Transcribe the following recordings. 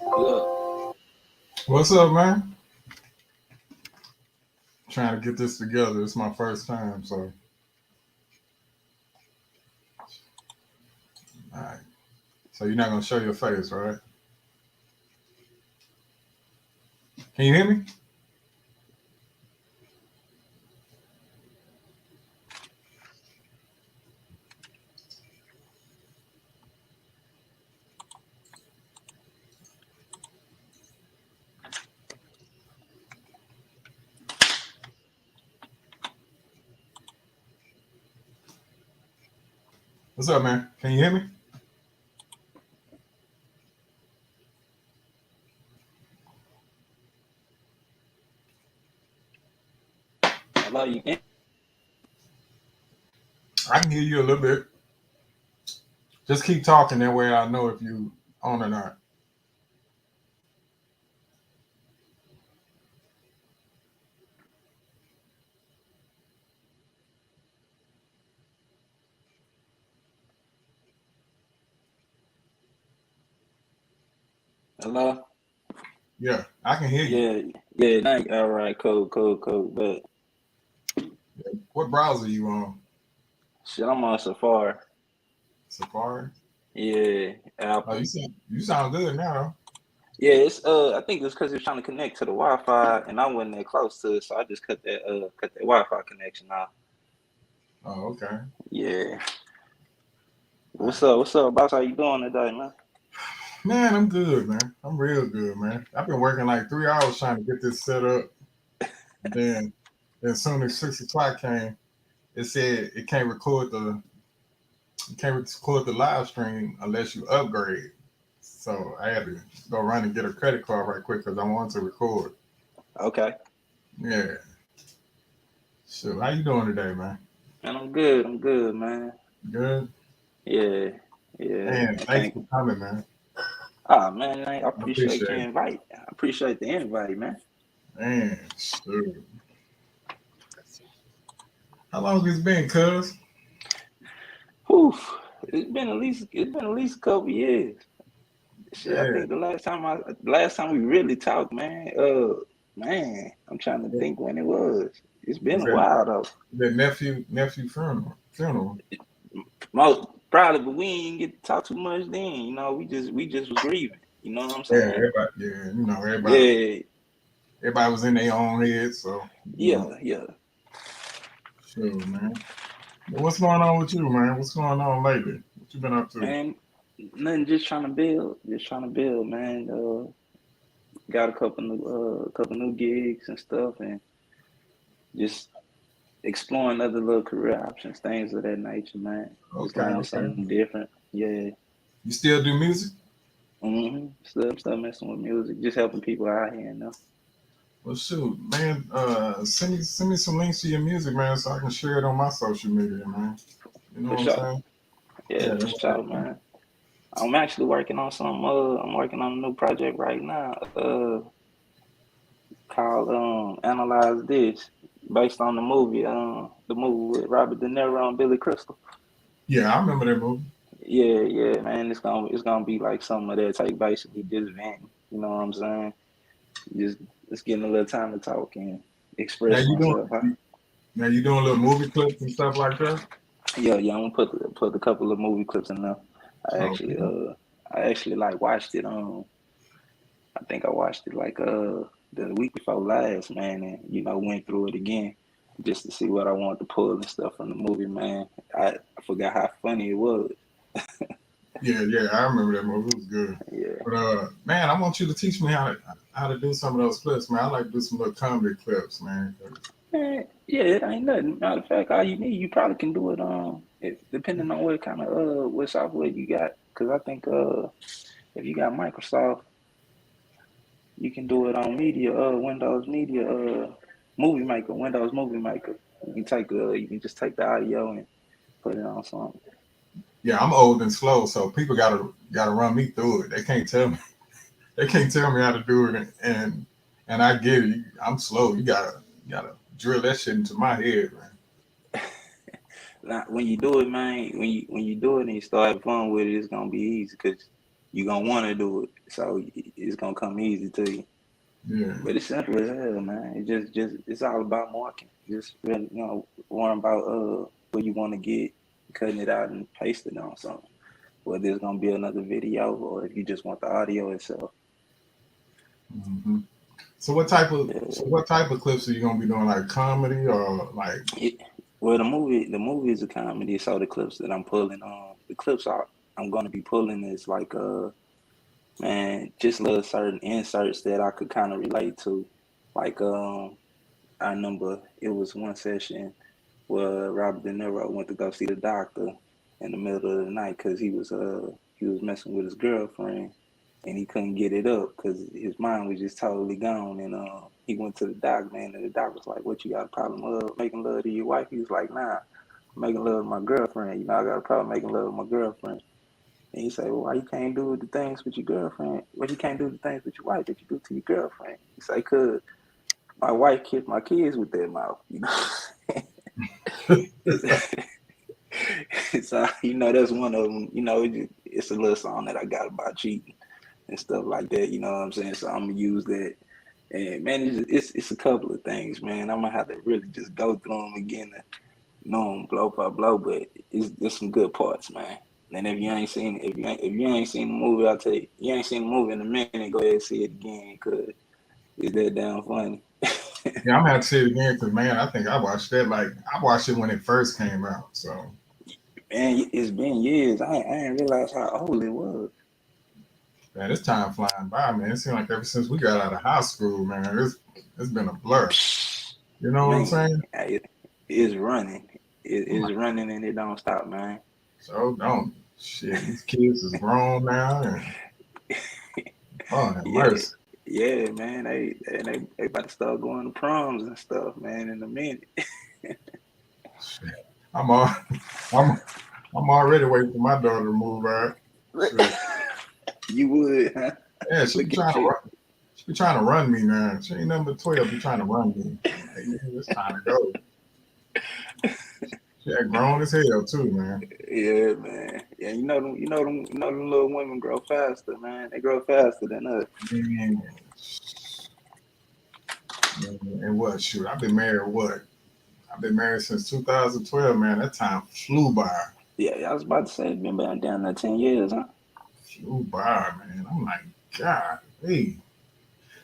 Look, What's up, man? Trying to get this together. It's my first time, so all right. So you're not gonna show your face, right? Can you hear me? What's up, man? Can you hear me? hello, you can. I can hear you a little bit. Just keep talking. That way I know if you on or not. Hello. Yeah, I can hear you. Yeah, yeah. All right, cool. But What browser you on? shit, I'm on Safari. Safari. Yeah, Oh, you Apple. sound good now. Yeah, it's I think it's because it's trying to connect to the Wi-Fi, and I wasn't that close to it, so I just cut that Wi-Fi connection off. Oh, okay. Yeah. All right. What's up, boss? How you doing today, man? Man, I'm good, man. I'm real good, man. I've been working like 3 hours trying to get this set up. Then, then soon as 6 o'clock came, it said it can't record the you can't record the live stream unless you upgrade. So I had to go run and get a credit card right quick because I wanted to record. Okay. Yeah. So how you doing today, man? Man, I'm good. I'm good, man. Good. Yeah, yeah. Man, I thanks can't. for coming, man. Ah, man, I I appreciate appreciate your it. invite. I appreciate the invite, man. Man, sure. How long it's been, cuz? Whew, it's been at least a couple years. Shit, I Yeah. think the last time we really talked, man, I'm trying to think when it was. It's been Was a that while though. that nephew funeral? Most probably, but we ain't get to talk too much then. We just was grieving. You know what I'm Yeah, saying? everybody. Yeah, Yeah, everybody was in their own head. So yeah. sure, man. But what's going on with you, man? What's going on lately? What you been up to? Man, nothing. Just trying to build, man. Got a couple new gigs and stuff, and just exploring other little career options, things of that nature, man. Just Okay, learning okay. something different. Yeah. You still do music? Still messing with music, just helping people out here, Well, shoot, man. Send me some links to your music, man, so I can share it on my social media, man. You know for what I'm sure. saying? Yeah, Yeah, for that's what sure, man. I'm working on a new project right now, called Analyze This, based on the movie with Robert De Niro and Billy Crystal. yeah. I remember that movie. Yeah, man. It's gonna be like some of that, like basically just venting. You know what I'm saying? Just getting a little time to talk and Now express you myself. doing now you doing little movie clips and stuff like that. Yeah. I'm gonna put a couple of movie clips in there. I actually Okay. uh I actually like watched it. I think I watched it like the week before last, man, and went through it again just to see what I wanted to pull and stuff from the movie, man. I forgot how funny it was. Yeah. I remember that movie. It was good. Yeah. But man, I want you to teach me how to do some of those clips, man. I like to do some little comedy clips, man. Man, yeah, it ain't nothing. Matter of fact, all you need, you probably can do it depending on what software you got. Cause I think if you got Microsoft, you can do it on Windows Media, Windows Movie Maker. You can just take the audio and put it on something. Yeah, I'm old and slow, so people gotta run me through it. They can't tell me. They can't tell me how to do it, and I get it. I'm slow. You gotta drill that shit into my head, man. When you do it, man, when you do it and you start having fun with it, it's gonna be easy. Cause you're gonna want to do it. So it's gonna come easy to you. Yeah. But it's simple as hell, man. It just it's all about marketing. Just really, worrying about where you want to get, cutting it out and pasting it on something. Whether it's gonna be another video or if you just want the audio itself. Mm-hmm. So what type of Yeah. clips are you gonna be doing? Like comedy or like? Well, the movie is a comedy. So the clips that I'm pulling on, the clips I'm gonna be pulling is like man, just little certain inserts that I could kind of relate to. Like I remember it was one session where Robert De Niro went to go see the doctor in the middle of the night because he was messing with his girlfriend and he couldn't get it up because his mind was just totally gone. And he went to the doc, man, and the doc was like, "What, you got a problem making love to your wife?" He was like, "Nah, I'm making love to my girlfriend. I got a problem making love with my girlfriend." And he said, "Well, why you can't do the things with your girlfriend? What you can't do the things with your wife that you do to your girlfriend?" He said, "Cause my wife kissed my kids with their mouth, you know." So that's one of them. It's a little song that I got about cheating and stuff like that. You know what I'm saying? So I'm gonna use that. And man, it's a couple of things, man. I'm gonna have to really just go through them again to know them blow by blow. But it's some good parts, man. And if you ain't seen the movie, I'll tell you, you ain't seen the movie in a minute, go ahead and see it again, cause it's that damn funny. Yeah, I'm gonna have to see it again because man, I think I watched that. Like I watched it when it first came out. So Man, it's been years. I ain't realized how old it was. man, this time flying by, man. It seems like ever since we got out of high school, man, it's been a blur. You know what I'm Man, saying? it's running. I'm It's like, running and it don't stop, man. so don't shit. These kids is grown now, and oh, have Yeah, mercy. yeah, man. They about to start going to proms and stuff, man, in a minute. Shit. I'm all, I'm I'm already waiting for my daughter to move out. Shit. You would, huh? Yeah, she be Look trying at to you. run. She be trying to run me now. She ain't number 12. Be trying to run me. Like, man, it's time to go. She had grown as hell too, man. Yeah, man. Yeah, them little women grow faster, man. They grow faster than us. Man, and what? Shoot, I've been married. What? I've been married since 2012. Man, that time flew by. Yeah, I was about to say, it's been down there 10 years, huh? Flew by, man. I'm like, God, hey.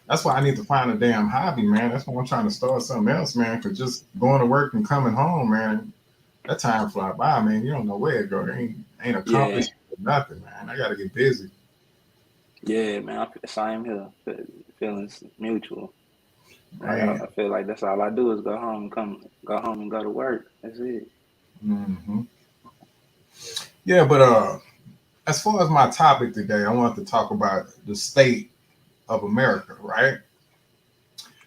That's why I need to find a damn hobby, man. That's why I'm trying to start something else, man. Cause just going to work and coming home, man, that time fly by, man. You don't know where it go. Ain't Yeah, accomplished nothing, man. I gotta get busy. yeah, man. Same here. Feelings mutual. Like I Man. feel like that's all I do is go home and go to work. That's it. Hmm. Yeah, but as far as my topic today, I want to talk about the state of America, right?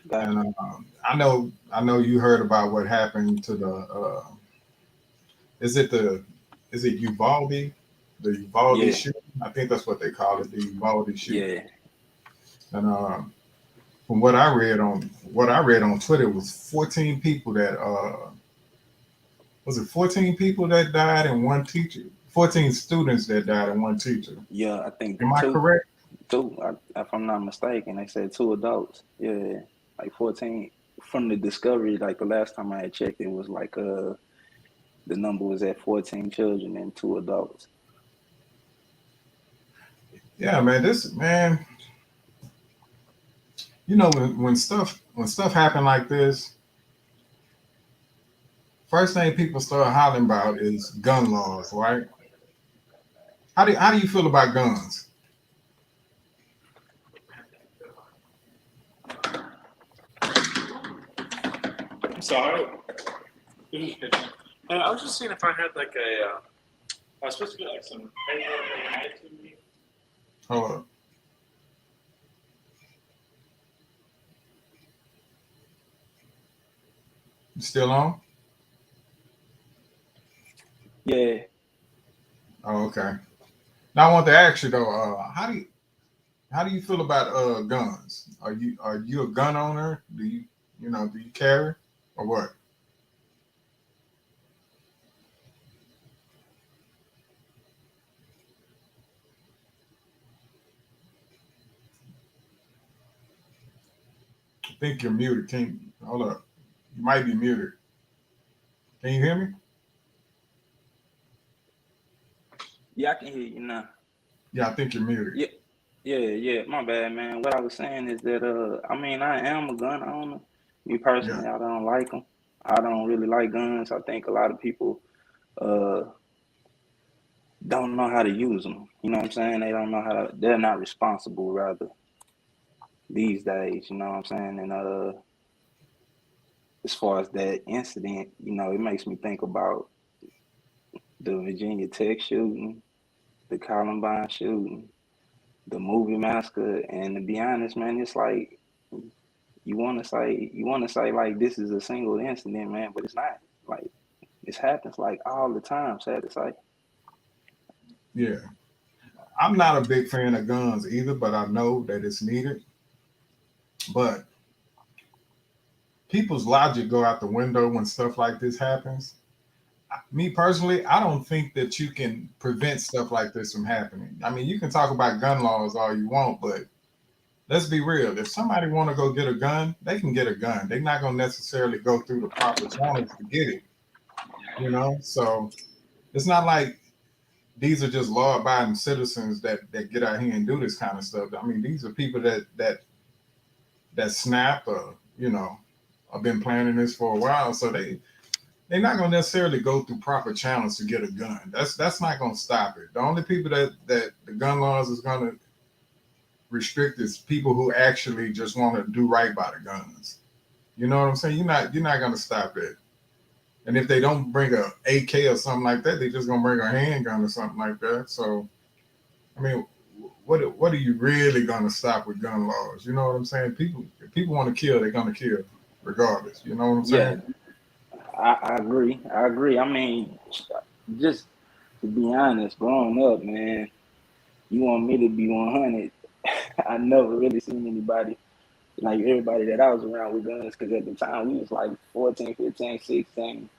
Got And you. I know you heard about what happened to the is it the is it Uvalde, the Uvalde Yeah, shooting? I think that's what they call it, the Uvalde shooting. yeah, And from what I read on Twitter was 14 people that was it 14 people that died and one teacher, 14 students that died and one teacher. yeah. I think Am I two, correct? two. If I'm not mistaken, they said two adults. Yeah, like 14 from the discovery. Like the last time I had checked, it was like the number was at 14 children and two adults. Yeah, man. This man, when stuff happen like this, first thing people start hollering about is gun laws, right? How do you feel about guns? I'm sorry. I was just seeing if I had like I was supposed to get like some paperwork they handed to me. Hold up. You still on? Yeah, Oh, okay. Now I want to ask you though, how do you feel about guns? Are you a gun owner? Do you carry or what? think you're muted. Hold up? You might be muted. Can you hear me? Yeah, I can hear you now. Yeah, I think you're muted. Yeah. My bad, man. What I was saying is that I mean, I am a gun owner. Me personally, Yeah, I don't like them. I don't really like guns. I think a lot of people uh don't know how to use them. You know what I'm saying? They don't know how to. They're not responsible, rather, these days. You know what I'm saying? And as far as that incident, it makes me think about the Virginia Tech shooting, the Columbine shooting, the movie massacre, and to be honest, man, it's like you want to say like this is a single incident, man, but it's not. Like this happens like all the time. Sad to say. yeah. I'm not a big fan of guns either, but I know that it's needed. But people's logic go out the window when stuff like this happens. Me personally, I don't think that you can prevent stuff like this from happening. I mean, you can talk about gun laws all you want, but let's be real. If somebody want to go get a gun, they can get a gun. They're not going to necessarily go through the proper channels to get it. So it's not like these are just law-abiding citizens that get out here and do this kind of stuff. I mean, these are people that snap, have been planning this for a while, so they're not going to necessarily go through proper channels to get a gun. That's not going to stop it. The only people that the gun laws is going to restrict is people who actually just want to do right by the guns. You know what I'm saying? You're not going to stop it. And if they don't bring a AK or something like that, they're just going to bring a handgun or something like that. So, I mean, what are you really going to stop with gun laws? You know what I'm saying? If people want to kill, they're going to kill regardless. You know what I'm Yeah, saying? I agree. I agree. I mean, just to be honest, growing up, man, you want me to be 100. I never really seen anybody like everybody that I was around with guns because at the time we was like 14, 15, 16.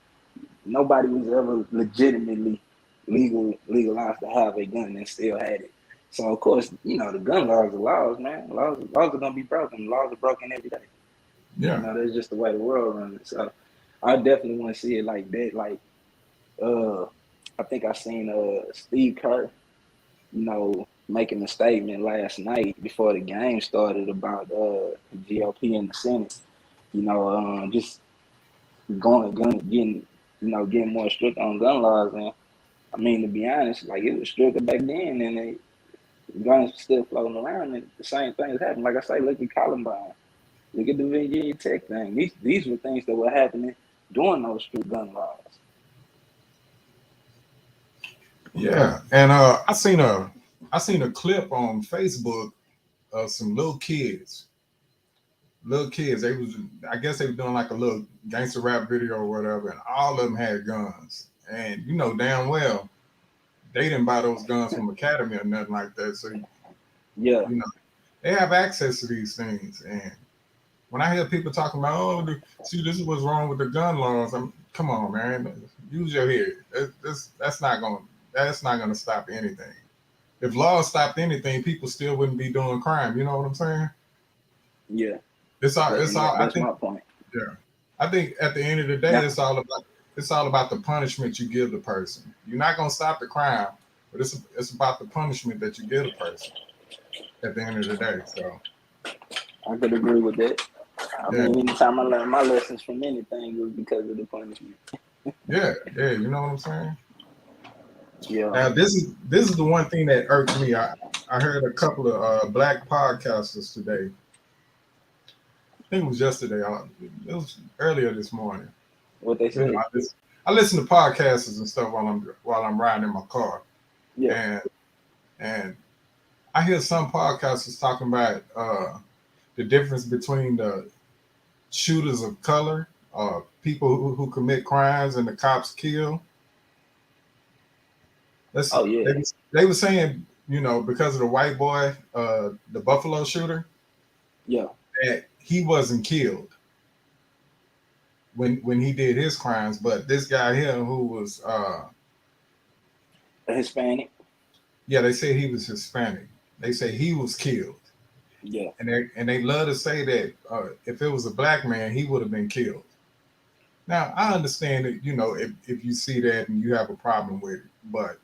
Nobody was ever legitimately legalized to have a gun and still had it. So of course, the gun laws are laws, man. Laws are gonna be broken. Laws are broken every day. Yeah. That's just the way the world runs. So I definitely want to see it like that. Like I think I seen Steve Kerr, making a statement last night before the game started about the GOP in the Senate. Just getting more strict on gun laws. And I mean, to be honest, like it was stricter back then, and guns were still floating around, and the same thing is happening. Like I say, look at Columbine, look at the Virginia Tech thing. These were things that were happening during those strict gun laws. Yeah. And I seen a clip on Facebook of some little kids. I guess they were doing like a little gangster rap video or whatever, and all of them had guns. And you know damn well they didn't buy those guns from Academy or nothing like that. So Yeah, they have access to these things. And when I hear people talking about, see, this is what's wrong with the gun laws, come on, man, use your head. That's not gonna stop anything. If laws stopped anything, people still wouldn't be doing crime. You know what I'm saying? yeah. It's all. It's all. I That's think. my point. Yeah. I think at the end of the day, Now, it's all about the punishment you give the person. You're not gonna stop the crime, but it's about the punishment that you give the person at the end of the day. So I could agree with that. I yeah, mean, anytime I learned my lessons from anything, it was because of the punishment. yeah. You know what I'm saying? Yeah. Now this is the one thing that irked me. I heard a couple of black podcasters today. I think it was yesterday. It was earlier this morning. What they You know, say. I listen to podcasts and stuff while I'm riding in my car, Yeah. and I hear some podcasters talking about the difference between the shooters of color, people who commit crimes and the cops kill. Oh yeah. They were saying, because of the white boy, the Buffalo shooter, Yeah. that he wasn't killed when he did his crimes, but this guy here who was, A Hispanic. they say he was Hispanic. They say he was killed. Yeah. And they love to say that if it was a black man, he would have been killed. Now I understand that, you know, if you see that and you have a problem with it, but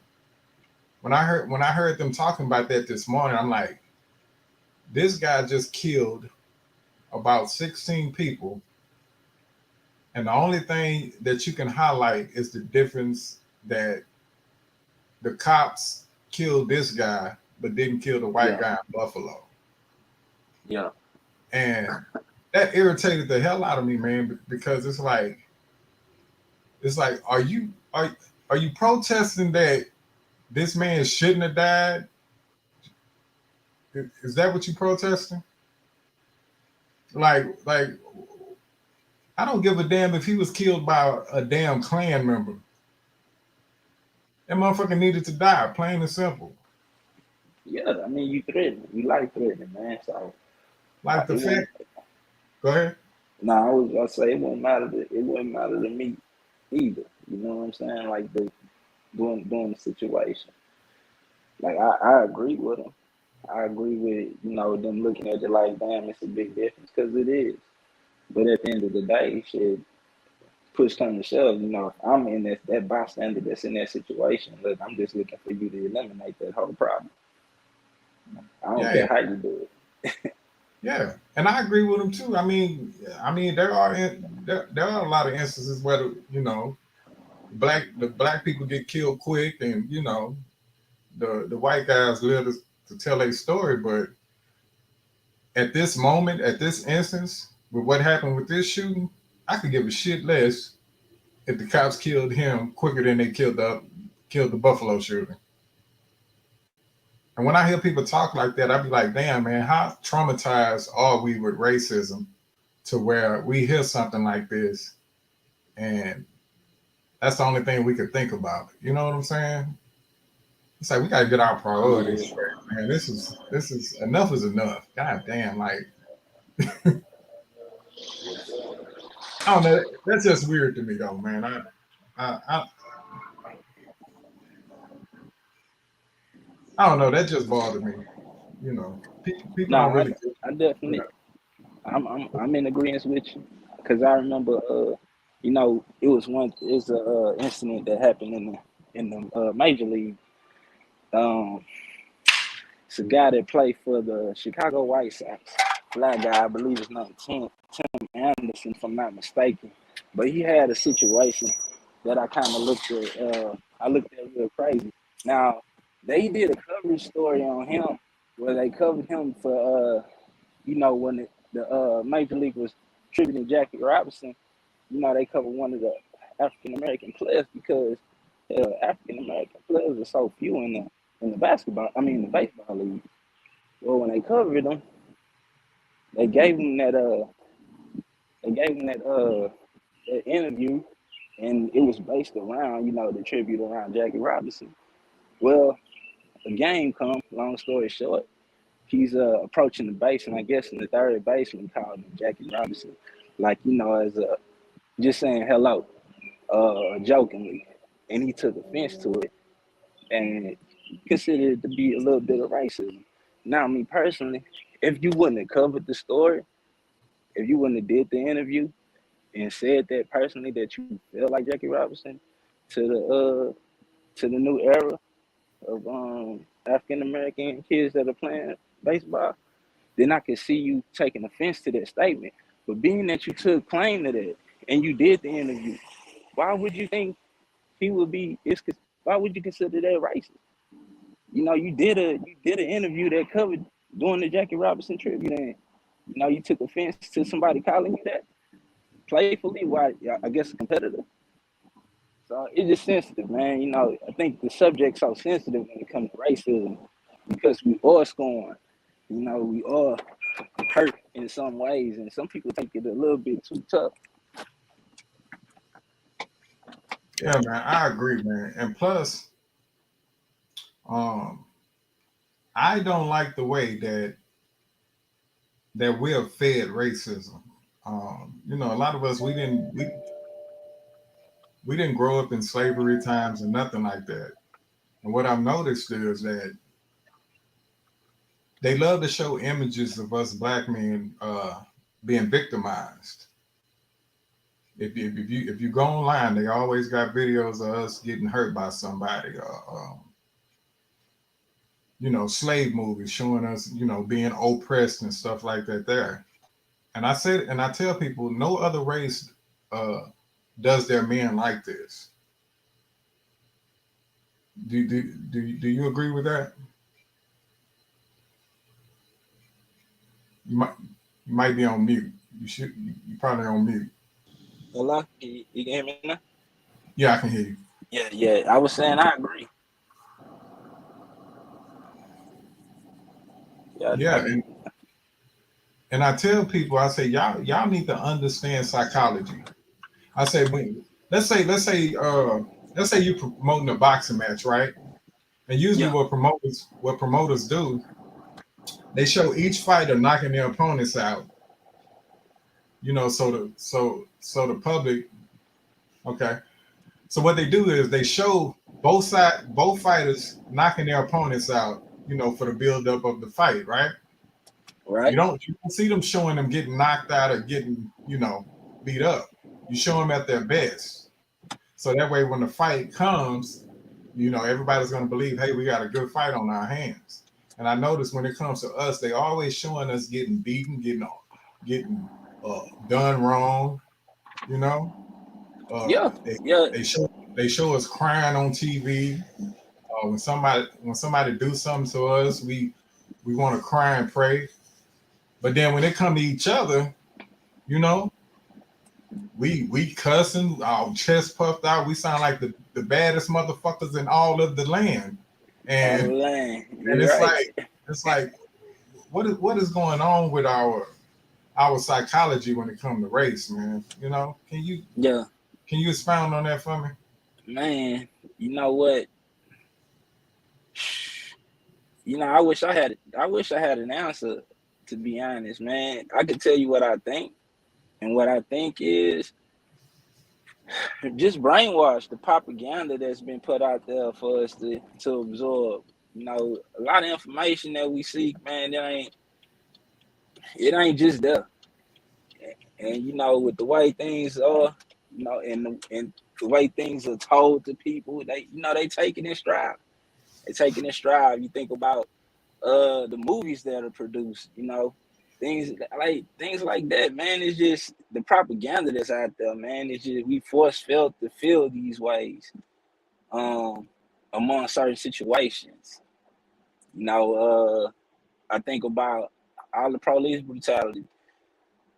when I heard them talking about that this morning, I'm like, this guy just killed about 16 people, and the only thing that you can highlight is the difference that the cops killed this guy but didn't kill the white Yeah. guy in Buffalo. Yeah. And that irritated the hell out of me, man, because it's like, are you protesting that this man shouldn't have died? Is that what you protesting? Like I don't give a damn if he was killed by a damn Klan member. That motherfucker needed to die, plain and simple. Yeah. I mean, you threatening. You like threatening, man. So Like the it fact. wouldn't. Go ahead. No, I was gonna say it wouldn't matter. It wouldn't matter to me either. You know what I'm saying? Like the doing the situation. Like I agree with him. I agree with them looking at it like, damn, it's a big difference because it is. But at the end of the day, shit, push come to shove, if I'm in that bystander that's in that situation, look, I'm just looking for you to eliminate that whole problem. I don't Yeah, care how you do it. yeah, and I agree with him too. I mean, there are a lot of instances where the black people get killed quick, and the white guys live to tell their story. But at this moment, at this instance, with what happened with this shooting, I could give a shit less if the cops killed him quicker than they killed the Buffalo shooter. And when I hear people talk like that, I be like, damn, man, how traumatized are we with racism to where we hear something like this and that's the only thing we could think about. You know what I'm saying? It's like we gotta get our priorities Yeah. straight, man. This is enough is enough. God damn, like I don't know. That's just weird to me though, man. I I don't know. That just bothered me. People No, don't really. I definitely, I'm in agreement with you because I remember, it's a incident that happened in the major league. Um, it's a guy that played for the Chicago White Sox, black guy, I believe his name Tim Anderson, if I'm not mistaken. But he had a situation that I kind of looked at. I looked at real crazy. Now they did a coverage story on him where they covered him for when the Major League was tributing Jackie Robinson. They covered one of the African American players because African American players are so few in the basketball. I mean, the baseball league. Well, when they covered him, they gave him that interview, and it was based around the tribute around Jackie Robinson. Well, a game come. Long story short, he's approaching the base, and I guess in the third baseman called him Jackie Robinson, like as a just saying hello, jokingly, and he took offense to it and considered it to be a little bit of racism. Now, me personally, if you wouldn't have covered the story, if you wouldn't have did the interview and said that personally that you felt like Jackie Robinson to the new era of African American kids that are playing baseball, then I could see you taking offense to that statement. But being that you took claim to that and you did the interview, why would you think he would be? Why would you consider that racist? You did an interview that covered doing the Jackie Robinson tribute, and you took offense to somebody calling you that playfully. Why? I guess a competitor. So it's just sensitive, man. I think the subject's so sensitive when it comes to racism because we all scorn. We all hurt in some ways, and some people take it a little bit too tough. Yeah, man, I agree, man. And plus, um, I don't like the way that we're fed racism. A lot of us we didn't grow up in slavery times and nothing like that. And what I've noticed is that they love to show images of us black men being victimized. If you go online, they always got videos of us getting hurt by somebody. Slave movies showing us, being oppressed and stuff like that there. And I tell people, no other race does their men like this. Do you agree with that? You might be on mute. You probably on mute. Hello, you can hear me now? Yeah, I can hear you. Yeah. I was saying I agree. Yeah, and I tell people, I say y'all need to understand psychology. I say let's say you promoting a boxing match, right? And usually what promoters do, they show each fighter knocking their opponents out. So the public, okay. So what they do is they show both fighters knocking their opponents out, for the build up of the fight, right? Right. You don't see them showing them getting knocked out or getting, beat up. You show them at their best. So that way when the fight comes, everybody's going to believe, hey, we got a good fight on our hands. And I notice when it comes to us, they always showing us getting beaten, getting done wrong, They show us crying on TV. When somebody do something to us, we want to cry and pray. But then when it come to each other, we cussing, our chest puffed out. We sound like the baddest motherfuckers in all of the land. And it's like what is going on with our psychology when it comes to race, man? Can you expound on that for me? Man, you know what? I wish I had an answer, to be honest, man. I could tell you what I think. And what I think is just brainwash the propaganda that's been put out there for us to absorb. A lot of information that we seek, man, it ain't just there. And with the way things are, and the way things are told to people, they take it in stride. They take it in stride. You think about the movies that are produced, things like that, man. It's just the propaganda that's out there, man. It's just we felt to feel these ways among certain situations. I think about all the police brutality.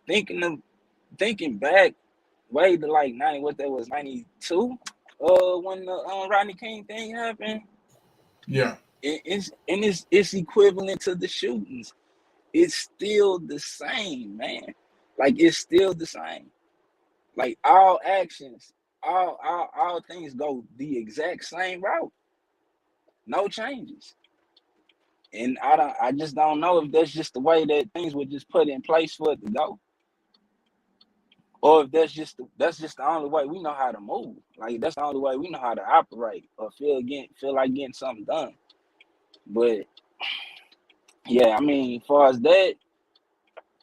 Thinking back way to like 92, when the Rodney King thing happened. Yeah. It's equivalent to the shootings. It's still the same, man. Like it's still the same. Like all actions, all things go the exact same route. No changes. And I just don't know if that's just the way that things were just put in place for it to go. Or if that's just the only way we know how to move. Like that's the only way we know how to operate or feel like getting something done. But yeah, I mean, as far as that,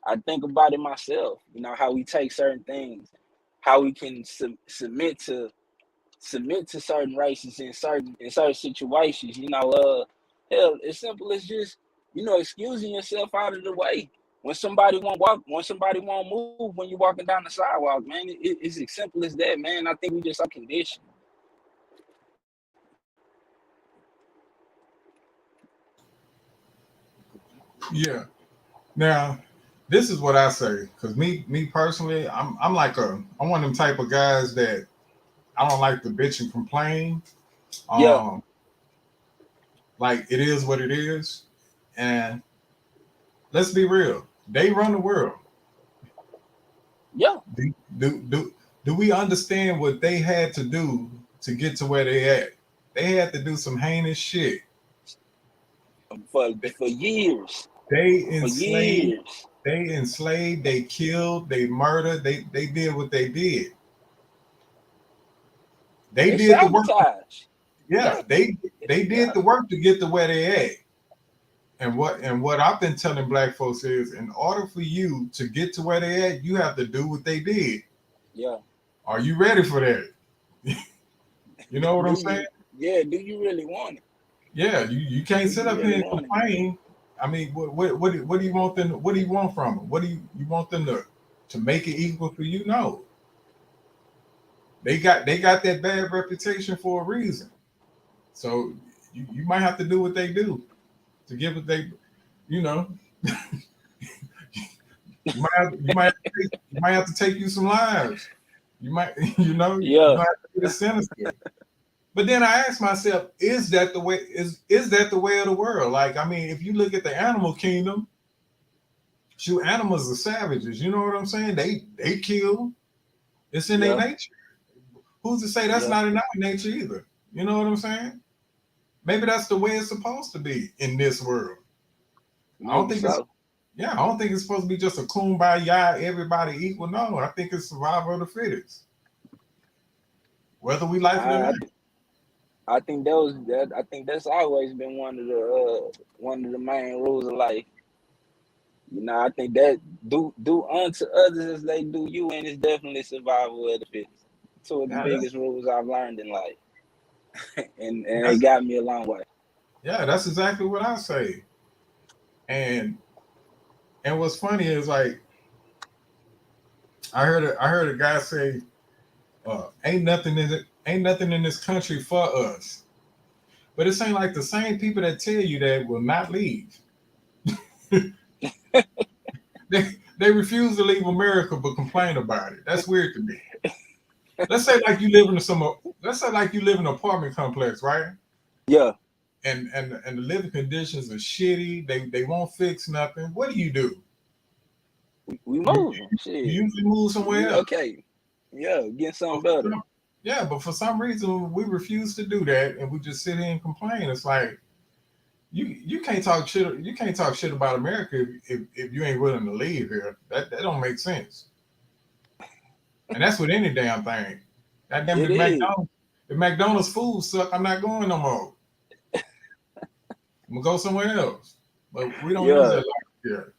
I think about it myself. How we take certain things, how we can submit to certain races in certain situations. Hell, as simple as just excusing yourself out of the way when somebody won't move when you're walking down the sidewalk, man. It's as simple as that, man. I think we just are conditioned. Yeah. Now, this is what I say, because me personally, I'm one of them type of guys that I don't like to bitch and complain. Like it is what it is, and let's be real, they run the world. Yeah. Do we understand what they had to do to get to where they at? They had to do some heinous shit for years. They enslaved, they killed, they murdered, they did what they did. They did sabotage. The work. Yeah, they did the work to get to where they at. And what I've been telling black folks is, in order for you to get to where they at, you have to do what they did. Yeah. Are you ready for that? You know what I'm saying? Do you really want it? Yeah, you can't sit up here and complain. I mean, what do you want them? What do you want from them? What do you want them to make it equal for you? No, they got that bad reputation for a reason. So you might have to do what they do to give what they, you know, you might have to take you some lives. You might, you might have to get a sentence. But then I ask myself, is that the way? Is that the way of the world? Like, I mean, if you look at the animal kingdom, animals are savages. You know what I'm saying? They kill. It's in their nature. Who's to say that's not in our nature either? You know what I'm saying? Maybe that's the way it's supposed to be in this world. I don't think it's supposed to be just a kumbaya, everybody equal. No, I think it's survival of the fittest. Whether we like it or not. I think that's always been one of the main rules of life. You know, I think that do unto others as they do you, and it's definitely survival of the fittest. Two of the biggest rules I've learned in life, and it got me a long way. Yeah, that's exactly what I say. And what's funny is, like, I heard a guy say, ain't nothing in this country for us. But it ain't like the same people that tell you that will not leave. they refuse to leave America but complain about it. That's weird to me. Let's say like you live in an apartment complex, right? Yeah. And the living conditions are shitty. They won't fix nothing. What do? We move. You usually move somewhere else. Okay. Yeah, get something better. Yeah, but for some reason we refuse to do that, and we just sit here and complain. It's like you can't talk shit. You can't talk shit about America if you ain't willing to leave here. That don't make sense. And that's with any damn thing. That damn if McDonald's food suck, I'm not going no more. I'm gonna go somewhere else. But we don't use that like here.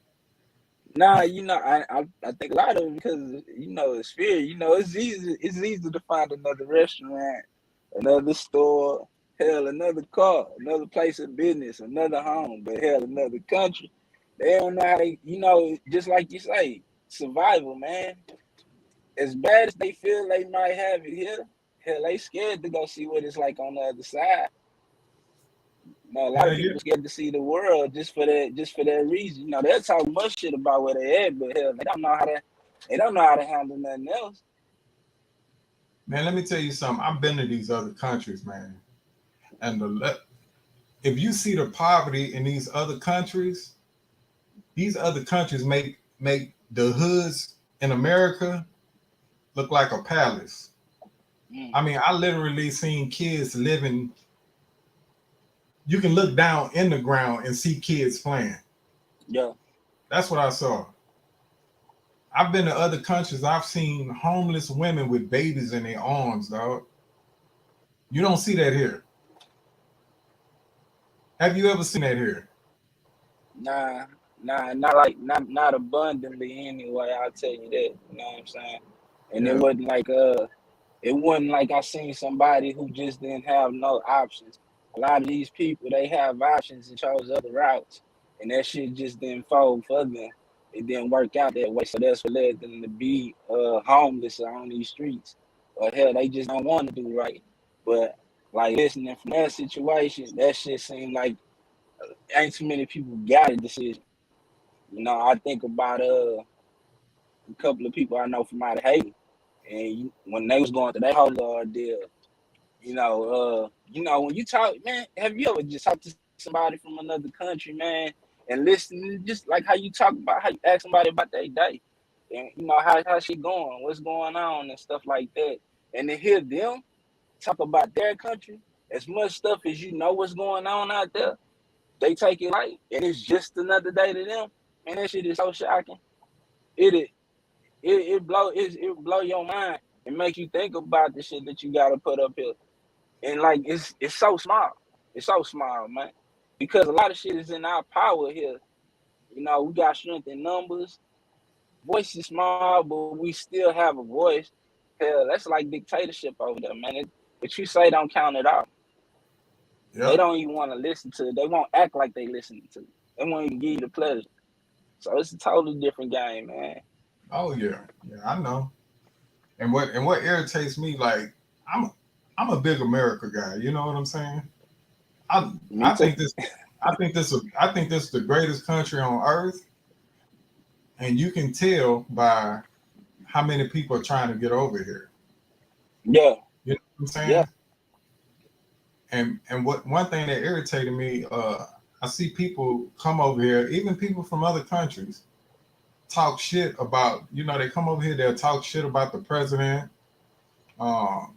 Nah, you know, I think a lot of it because it's fear. It's easy to find another restaurant, another store, hell, another car, another place of business, another home, but hell, another country. They don't know how they, just like you say, survival, man. As bad as they feel they might have it here, hell, they scared to go see what it's like on the other side. A lot of people scared to see the world just for that reason. They'll talk much shit about where they at, but hell, they don't know how to handle nothing else. Man, let me tell you something. I've been to these other countries, man. And if you see the poverty in these other countries make the hoods in America look like a palace. I mean, I literally seen kids living. You can look down in the ground and see kids playing. Yeah. That's what I saw. I've been to other countries. I've seen homeless women with babies in their arms, dog. You don't see that here. Have you ever seen that here? Nah, not abundantly anyway. I'll tell you that. You know what I'm saying? And it wasn't like I seen somebody who just didn't have no options. A lot of these people, they have options and chose other routes, and that shit just didn't fold for them. It didn't work out that way, so that's what led them to be homeless on these streets. Or hell, they just don't want to do right. But like listening from that situation, that shit seemed like ain't too many people got a decision. I think about a couple of people I know from out of Haiti, and when they was going through that whole ordeal, when you talk, man, have you ever just talked to somebody from another country, man, and listen, just like how you talk about how you ask somebody about their day, and how she going, what's going on, and stuff like that, and to hear them talk about their country, as much stuff as what's going on out there, they take it light, and it's just another day to them, and that shit is so shocking. It blow your mind and make you think about the shit that you gotta put up here. And like it's so small. It's so small, man. because a lot of shit is in our power here. You know, we got strength in numbers. Voice is small, but we still have a voice. Hell, that's like dictatorship over there, man. What you say don't count at all. They Yep. don't even want to listen to it. They won't act like they listening to it. They won't even give you the pleasure. So it's a totally different game, man. Oh yeah, I know. And what irritates me, like I'm a big America guy. You know what I'm saying? I Me I too. think this I think this is the greatest country on earth, and you can tell by how many people are trying to get over here. Yeah, You know what I'm yeah, saying? And what one thing that irritated me, I see people come over here, even people from other countries, talk shit about, they come over here, they'll talk shit about the president. Um,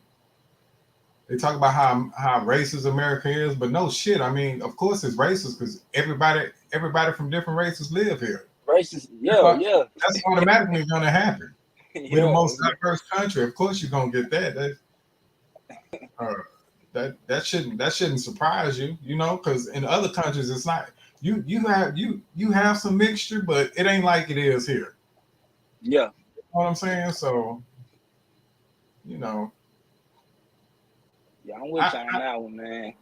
they talk about how racist America is, but no shit. I mean, of course it's racist because everybody from different races live here. racist. That's, Yeah, yeah, that's automatically going to happen. We're the yeah, most diverse country. Of course you're going to get that. Uh, that shouldn't surprise you, because in other countries it's not. You have some mixture, but it ain't like it is here. yeah. You know what I'm saying? So, you know, Yeah, I'm with you on that one, man.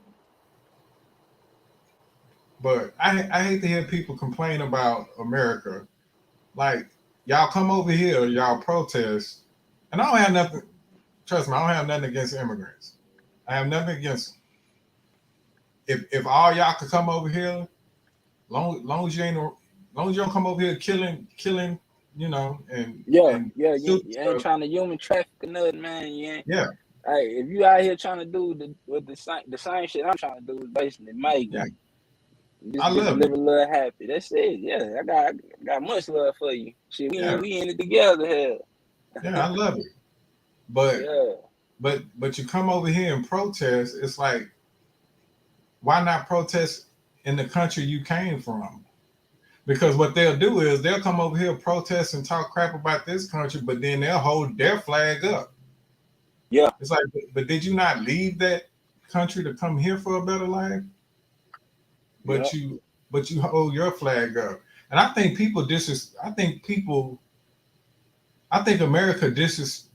but I hate to hear people complain about America. Like, y'all come over here, y'all protest, and I don't have nothing. Trust me, I don't have nothing against immigrants. I have nothing against them. If all y'all could come over here, long as you don't come over here killing, and Yeah, and yeah. You ain't stuff. trying to human traffic or nothing, man. You ain't. Yeah, Hey, if you out here trying to do the same shit I'm trying to do is basically make yeah, just I love live it. a little happy. That's it. Yeah, I got much love for you. Shit, Yeah, we in it together here. yeah, I love it. But Yeah, but you come over here and protest. It's like, why not protest in the country you came from? Because what they'll do is they'll come over here, protest, and talk crap about this country, but then they'll hold their flag up. yeah, It's like, but did you not leave that country to come here for a better life? yeah, But you hold your flag up. And I think America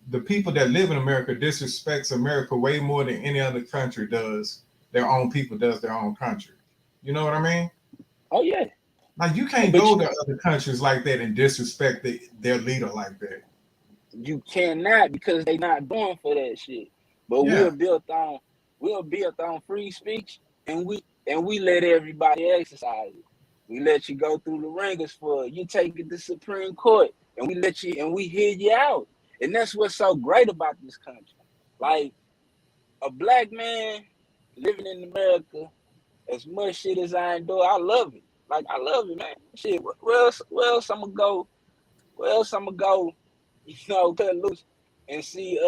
the people that live in America disrespects America way more than any other country does their own people, does their own country. You know what I mean? oh yeah. Like, you can't But go to other countries like that and disrespect their leader like that. you cannot because they not going for that shit. But Yeah, we're built on free speech, and we let everybody exercise it. We let you go through the ringers for it. You take it to Supreme Court, and we hear you out. And that's what's so great about this country. Like a black man living in America, as much shit as I endure, I love it. Like I love it, man. Shit, where else I'm gonna go? Where else I'm gonna go? Cut loose and see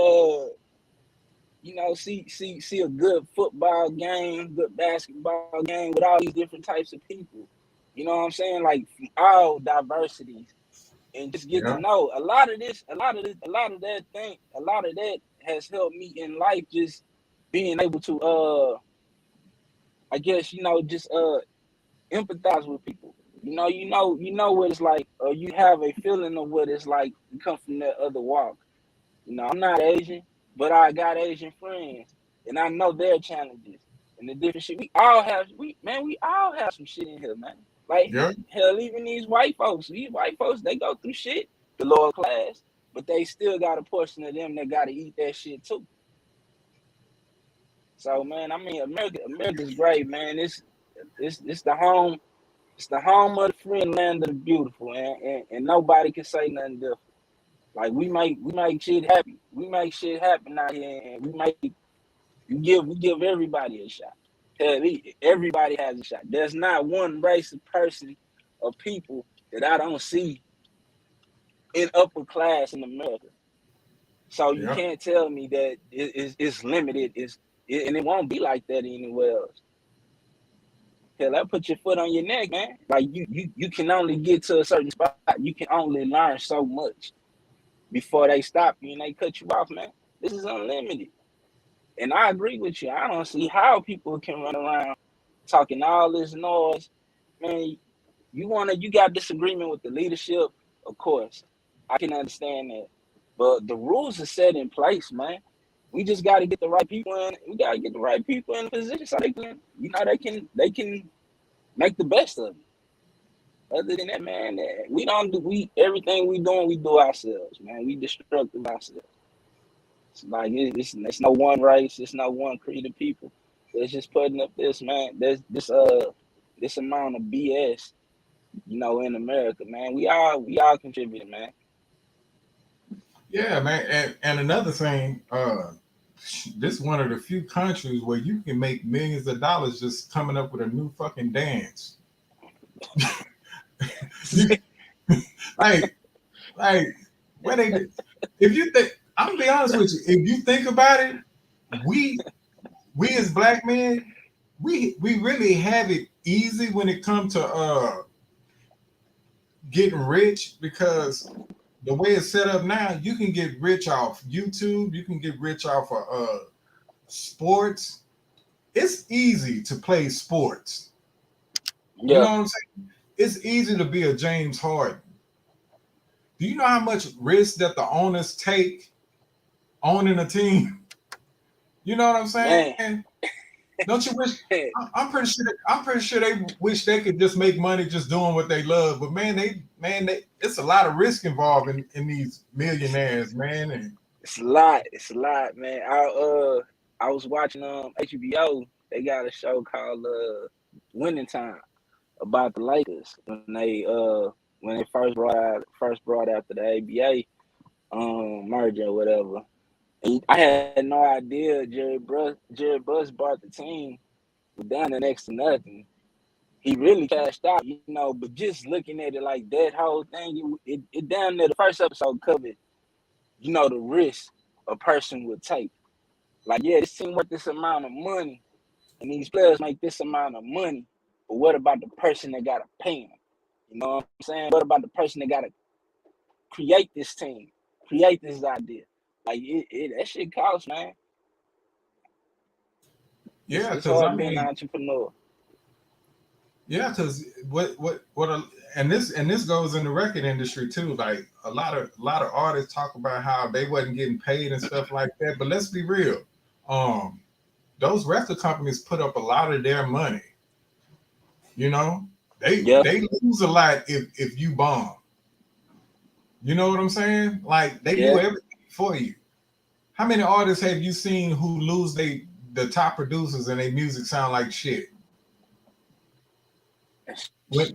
see a good football game, good basketball game with all these different types of people. You know what I'm saying? Like from all diversities, and just get to yeah, know a lot of that has helped me in life. Just being able to I guess just empathize with people. You know what it's like, or you have a feeling of what it's like to come from that other walk. I'm not Asian, but I got Asian friends, and I know their challenges and the different shit. We all have some shit in here, man. Like yeah, hell, even these white folks, they go through shit, the lower class, but they still got a portion of them that got to eat that shit too. So, man, I mean, America's great, man. It's the home. It's the home of the free and land of the beautiful, and nobody can say nothing different. Like we make shit happy. We make shit happen out here, and we give everybody a shot. Hell, everybody has a shot. There's not one race of person or people that I don't see in upper class in America. So you yeah, can't tell me that it's limited. And it won't be like that anywhere else. Hell, that put your foot on your neck, man. Like you can only get to a certain spot. You can only learn so much before they stop you and they cut you off, man. This is unlimited. And I agree with you. I don't see how people can run around talking all this noise, man. You got disagreement with the leadership, of course. I can understand that. But the rules are set in place, man. We just gotta get the right people in. We gotta get the right people in position so they can, they can make the best of it. Other than that, man, we don't do everything we doing, we do ourselves, man. We destructive ourselves. It's like it's no one race, it's no one creed of people. It's just putting up this, man. There's this amount of BS, in America, man. We all contributing, man. Yeah, man. And another thing, this is one of the few countries where you can make millions of dollars just coming up with a new fucking dance. like when they, if you think, I'm gonna be honest with you, if you think about it, we as black men, we really have it easy when it comes to getting rich, because the way it's set up now, you can get rich off YouTube, you can get rich off of sports. It's easy to play sports. You know what I'm saying? It's easy to be a James Harden. Do you know how much risk that the owners take owning a team? You know what I'm saying? Man. Don't you wish? I'm pretty sure they wish they could just make money just doing what they love. But man, it's a lot of risk involved in these millionaires, man. And it's a lot, man. I was watching HBO. They got a show called Winning Time about the Lakers when they first brought out the ABA merger or whatever. And I had no idea Jerry Buss bought the team down to next to nothing. He really cashed out, but just looking at it like that whole thing, it down there, the first episode covered, the risk a person would take. Like, yeah, this team worth this amount of money, and these players make this amount of money, but what about the person that got to pay them? You know what I'm saying? What about the person that got to create this team, create this idea? Like, that shit costs, man. Yeah, it's hard being an entrepreneur. Yeah, because and this goes in the record industry too. Like a lot of artists talk about how they wasn't getting paid and stuff like that. But let's be real, those record companies put up a lot of their money. They lose a lot if you bomb. You know what I'm saying? Like they do everything for you. How many artists have you seen who lose the top producers and their music sound like shit? They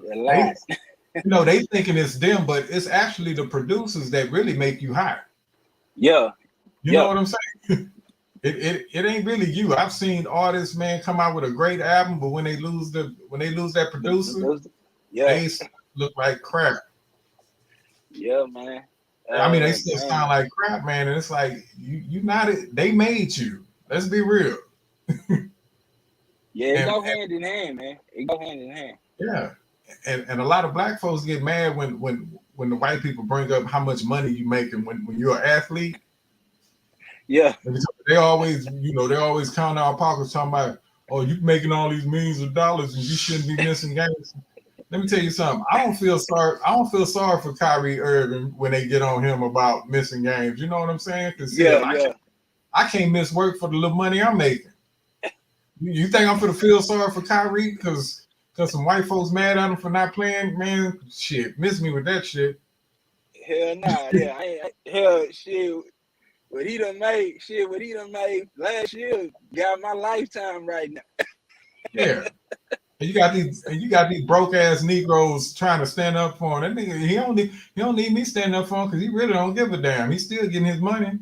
thinking it's them, but it's actually the producers that really make you hot. Yeah. You know what I'm saying? It ain't really you. I've seen artists, man, come out with a great album, but when they lose that producer, they look like crap. Yeah, man. I mean, they still sound like crap, man. And it's like you not it. They made you. Let's be real. It go hand in hand, man. It go hand in hand. Yeah, and a lot of black folks get mad when the white people bring up how much money you make, and when you're an athlete. Yeah, they always count our pockets talking about, oh, you making all these millions of dollars and you shouldn't be missing games. Let me tell you something. I don't feel sorry for Kyrie Irving when they get on him about missing games. You know what I'm saying? I can't miss work for the little money I'm making. You think I'm gonna feel sorry for Kyrie because some white folks mad at him for not playing? Man, shit, miss me with that shit. Hell nah, hell shit. What he done made last year got my lifetime right now. Yeah. And you got these broke ass Negroes trying to stand up for him. That nigga, he don't need me standing up for him because he really don't give a damn. He's still getting his money.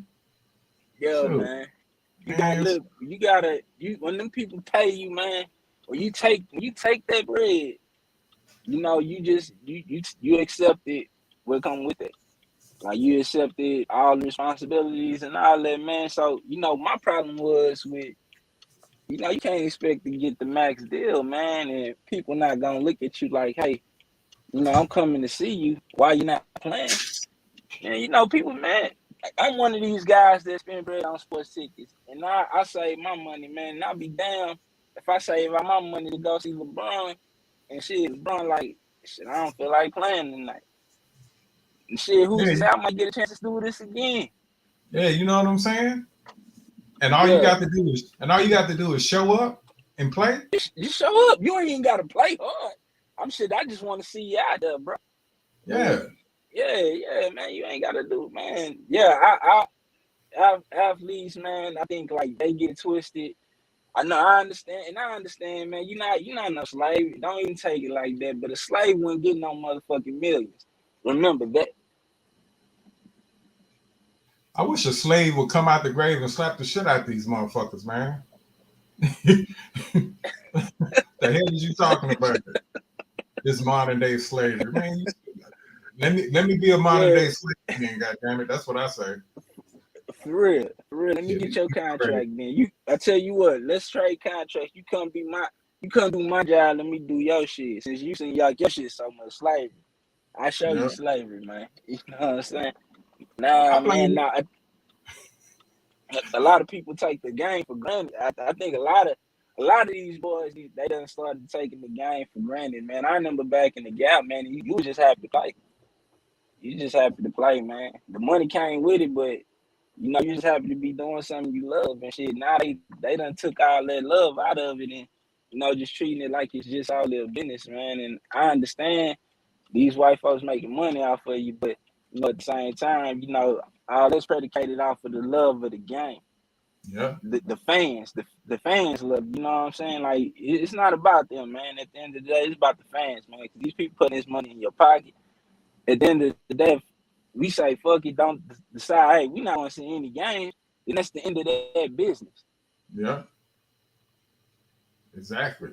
Yeah, man. You gotta when them people pay you, man, or you take that bread, you accept it what come with it. Like you accepted all the responsibilities and all that, man. So, my problem was with, you can't expect to get the max deal, man, and people not gonna look at you like, hey, I'm coming to see you. Why you not playing? And people, man, I'm one of these guys that spend bread on sports tickets, and I save my money, man. And I'll be damned if I save all my money to go see LeBron and shit, LeBron like shit, I don't feel like playing tonight. And shit, who's Yeah, to say I might get a chance to do this again? yeah, you know what I'm saying? And all you Yeah, got to do is show up and play. just show up. You ain't even gotta play hard. I just want to see you out there, bro. But Yeah. yeah, man, you ain't gotta do it, man. Yeah, athletes, man, I think like they get twisted. I understand, man. You're not no slave. Don't even take it like that. But a slave wouldn't get no motherfucking millions. Remember that. I wish a slave would come out the grave and slap the shit out these motherfuckers, man. The hell is you talking about? This modern day slavery, man. Let me be a modern day Yeah, slave man, goddamn it. That's what I say. for real, for real. Let me Shit, get these your people crazy. contract, then. I tell you what. Let's trade contracts. You come do my job. Let me do your shit. Since you seen your shit so much slavery, I show you Yeah, slavery, man. You know what I'm saying? Nah, I man. blame. Nah. A lot of people take the game for granted. I think a lot of these boys they done started taking the game for granted, man. I remember back in the gap, man. You was just happy to play. You just happy to play, man. The money came with it, but you just happy to be doing something you love and shit. Now they done took all that love out of it and just treating it like it's just all their business, man. And I understand these white folks making money off of you, but at the same time, all that's predicated off of the love of the game. Yeah, The fans love, you know what I'm saying? Like it's not about them, man. At the end of the day, it's about the fans, man. 'Cause these people putting this money in your pocket. At the end of the day, if we say fuck it, don't decide. Hey, we not going to see any games. Then that's the end of that business. yeah, exactly.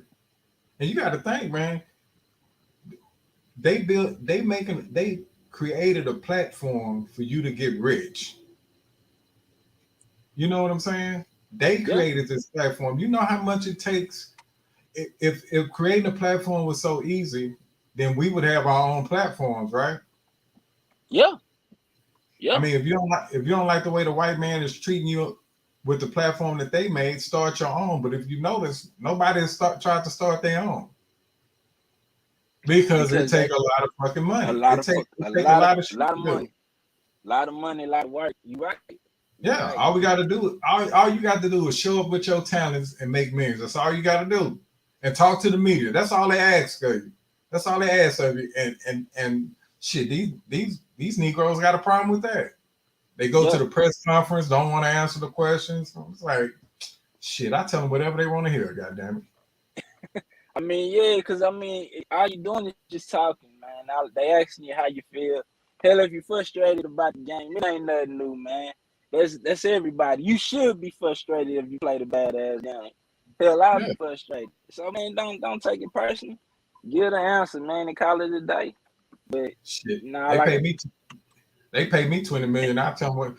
And you got to think, man. They created a platform for you to get rich. You know what I'm saying? They Yeah, created this platform. You know how much it takes. If creating a platform was so easy, then we would have our own platforms, right? yeah, I yeah. mean, if you don't like the way the white man is treating you with the platform that they made, start your own. But if you notice, nobody has tried to start their own because it Because take they a lot of fucking a money. lot of It a take a lot of lot of a shit lot of to do. money, a lot of work. You right. You Yeah, right. all we got to do, all you got to do is show up with your talents and make millions. That's all you got to do, and talk to the media. That's all they ask of you. That's all they ask of you. And shit, these Negroes got a problem with that. They go to Yeah. the press conference, don't want to answer the questions. It's like, shit, I tell them whatever they want to hear. God damn I mean, yeah, because all you doing is just talking, man. Now, they asking you how you feel. Hell, if you're frustrated about the game, it ain't nothing new, man. That's everybody. You should be frustrated if you played a badass game. Hell, I'll it. be frustrated. So, man, don't take it personal. Give the answer, man, and call it a day. But Shit, nah, they like pay me. They pay me 20 million. I tell them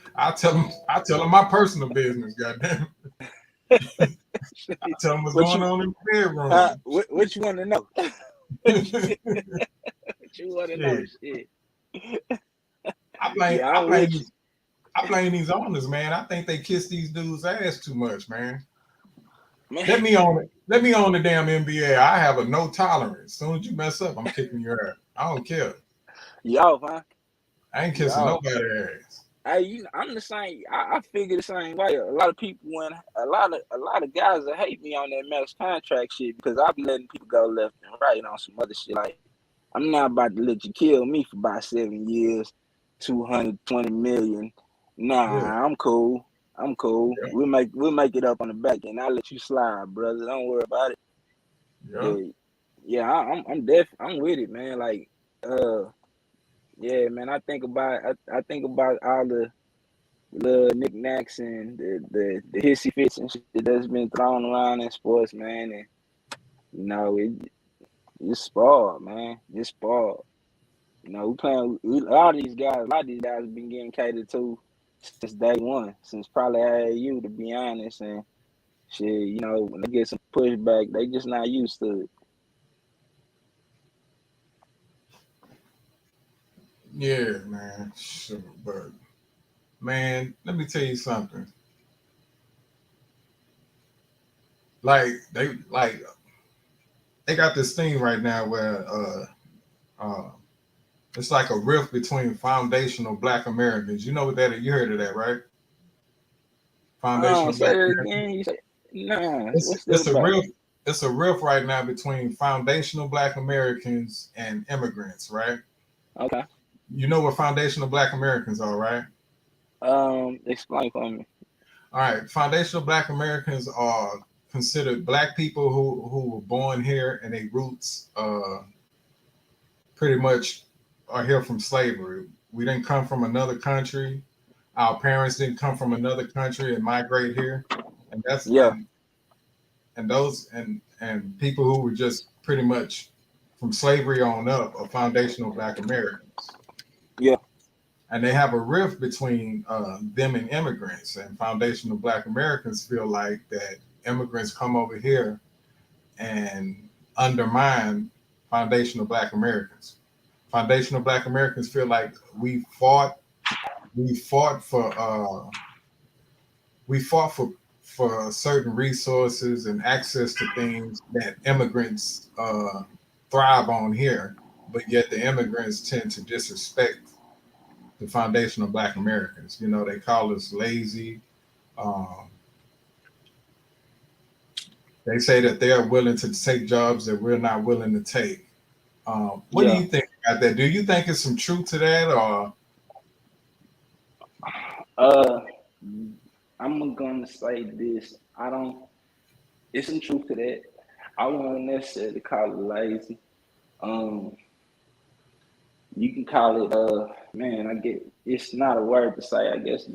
my personal business. Goddamn, I tell them what's what going you on in the bedroom. what you want to know? What you want to know? Shit, Shit. I blame, Yeah, I I'm blame, with you, these- I blame these owners, man. I think they kiss these dudes' ass too much, man. man. Let me own the damn NBA. I have a no tolerance. As soon as you mess up, I'm kicking your ass. I don't care. Yo, huh? I ain't kissing Yo. nobody's ass. I'm the same. I figure the same way. A lot of people, when a lot of guys that hate me on that max contract shit because I be letting people go left and right on some other shit. Like I'm not about to let you kill me for about 7 years, 220 million. Yeah, Nah, I'm cool. I'm cool. yeah, We'll make it up on the back end. I'll let you slide, brother. Don't worry about it. yeah. But yeah, I'm with it, man. Like yeah, man. I think about all the little knickknacks and the hissy fits and shit that's been thrown around in sports, man. And it's spoiled, man. It's spoiled. We playing a lot of these guys have been getting catered to since day one, since probably AAU, to be honest. And shit, when they get some pushback, they just not used to it. Yeah, man. Sure, but man, let me tell you something. like they got this thing right now where uh it's like a rift between foundational Black Americans. You know what that is? You heard of that, right? Oh, Foundational say Black that Americans. again. You say nah. It's What's that it's a about? rift. It's a rift right now between foundational Black Americans and immigrants, right? Okay. You know what foundational Black Americans are, right? Explain for me. All right. Foundational Black Americans are considered Black people who were born here and their roots pretty much are here from slavery. We didn't come from another country. Our parents didn't come from another country and migrate here, and that's Yeah. and those and people who were just pretty much from slavery on up are foundational Black Americans. Yeah. And they have a rift between them and immigrants. And foundational Black Americans feel like that immigrants come over here and undermine foundational Black Americans. Foundational Black Americans feel like we fought for we fought for certain resources and access to things that immigrants thrive on here, but yet the immigrants tend to disrespect the foundational Black Americans. You know, they call us lazy. Um, they say that they are willing to take jobs that we're not willing to take. What do Yeah. you think about that? Do you think it's some truth to that, or Uh, I'm gonna say this. I don't. It's some truth to that. I won't necessarily call it lazy. Um, you can call it. Man, I get. It's not a word to say. I guess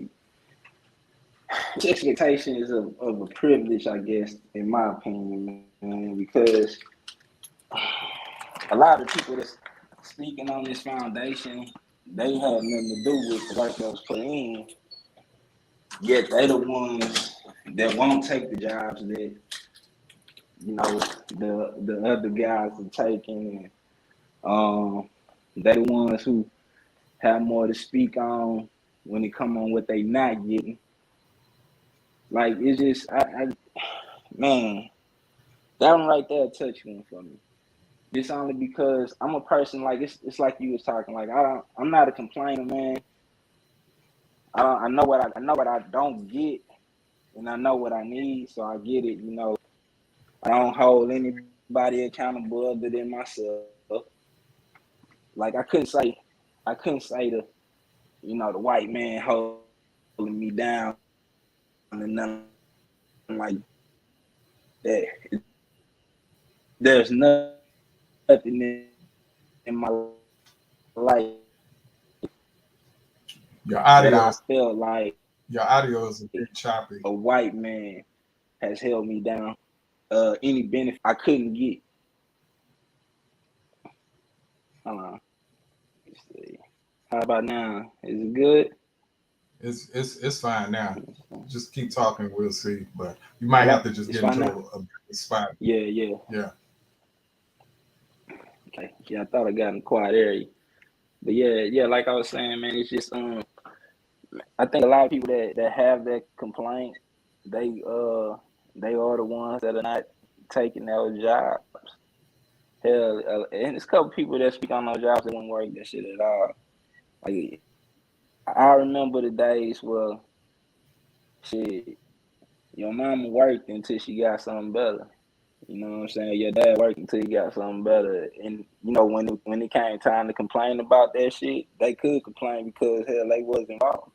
it's expectations of a privilege. I guess, in my opinion, man, because a lot of people that's speaking on this foundation, they have nothing to do with the work that was put in. Yet they the ones that won't take the jobs that the other guys are taking. They the ones who have more to speak on when it come on what they not getting. Like it's just man, that one right there touch one for me. Just only because I'm a person like it's like you was talking. Like I'm not a complainer, man. I know what I don't get and I know what I need, so I get it, I don't hold anybody accountable other than myself. Like I couldn't say the white man holding me down and nothing like that. There's nothing in my life your that audio I is felt like your audio is a bit choppy? a white man has held me down. Any benefit I couldn't get. Let's see. How about now? Is it good? It's fine now. Just keep talking. We'll see. But you might have Hello? to just It's get fine into now? a spot. Yeah, yeah. Yeah. Okay. Yeah, I thought I got in a quiet area. But yeah, like I was saying, man, it's just I think a lot of people that have that complaint, they they are the ones that are not taking those jobs. Hell, and it's a couple people that speak on those jobs that won't work that shit at all. Like I remember the days where shit, your mama worked until she got something better. You know what I'm saying? Your dad worked until he got something better. And when it came time to complain about that shit, they could complain because hell they was involved.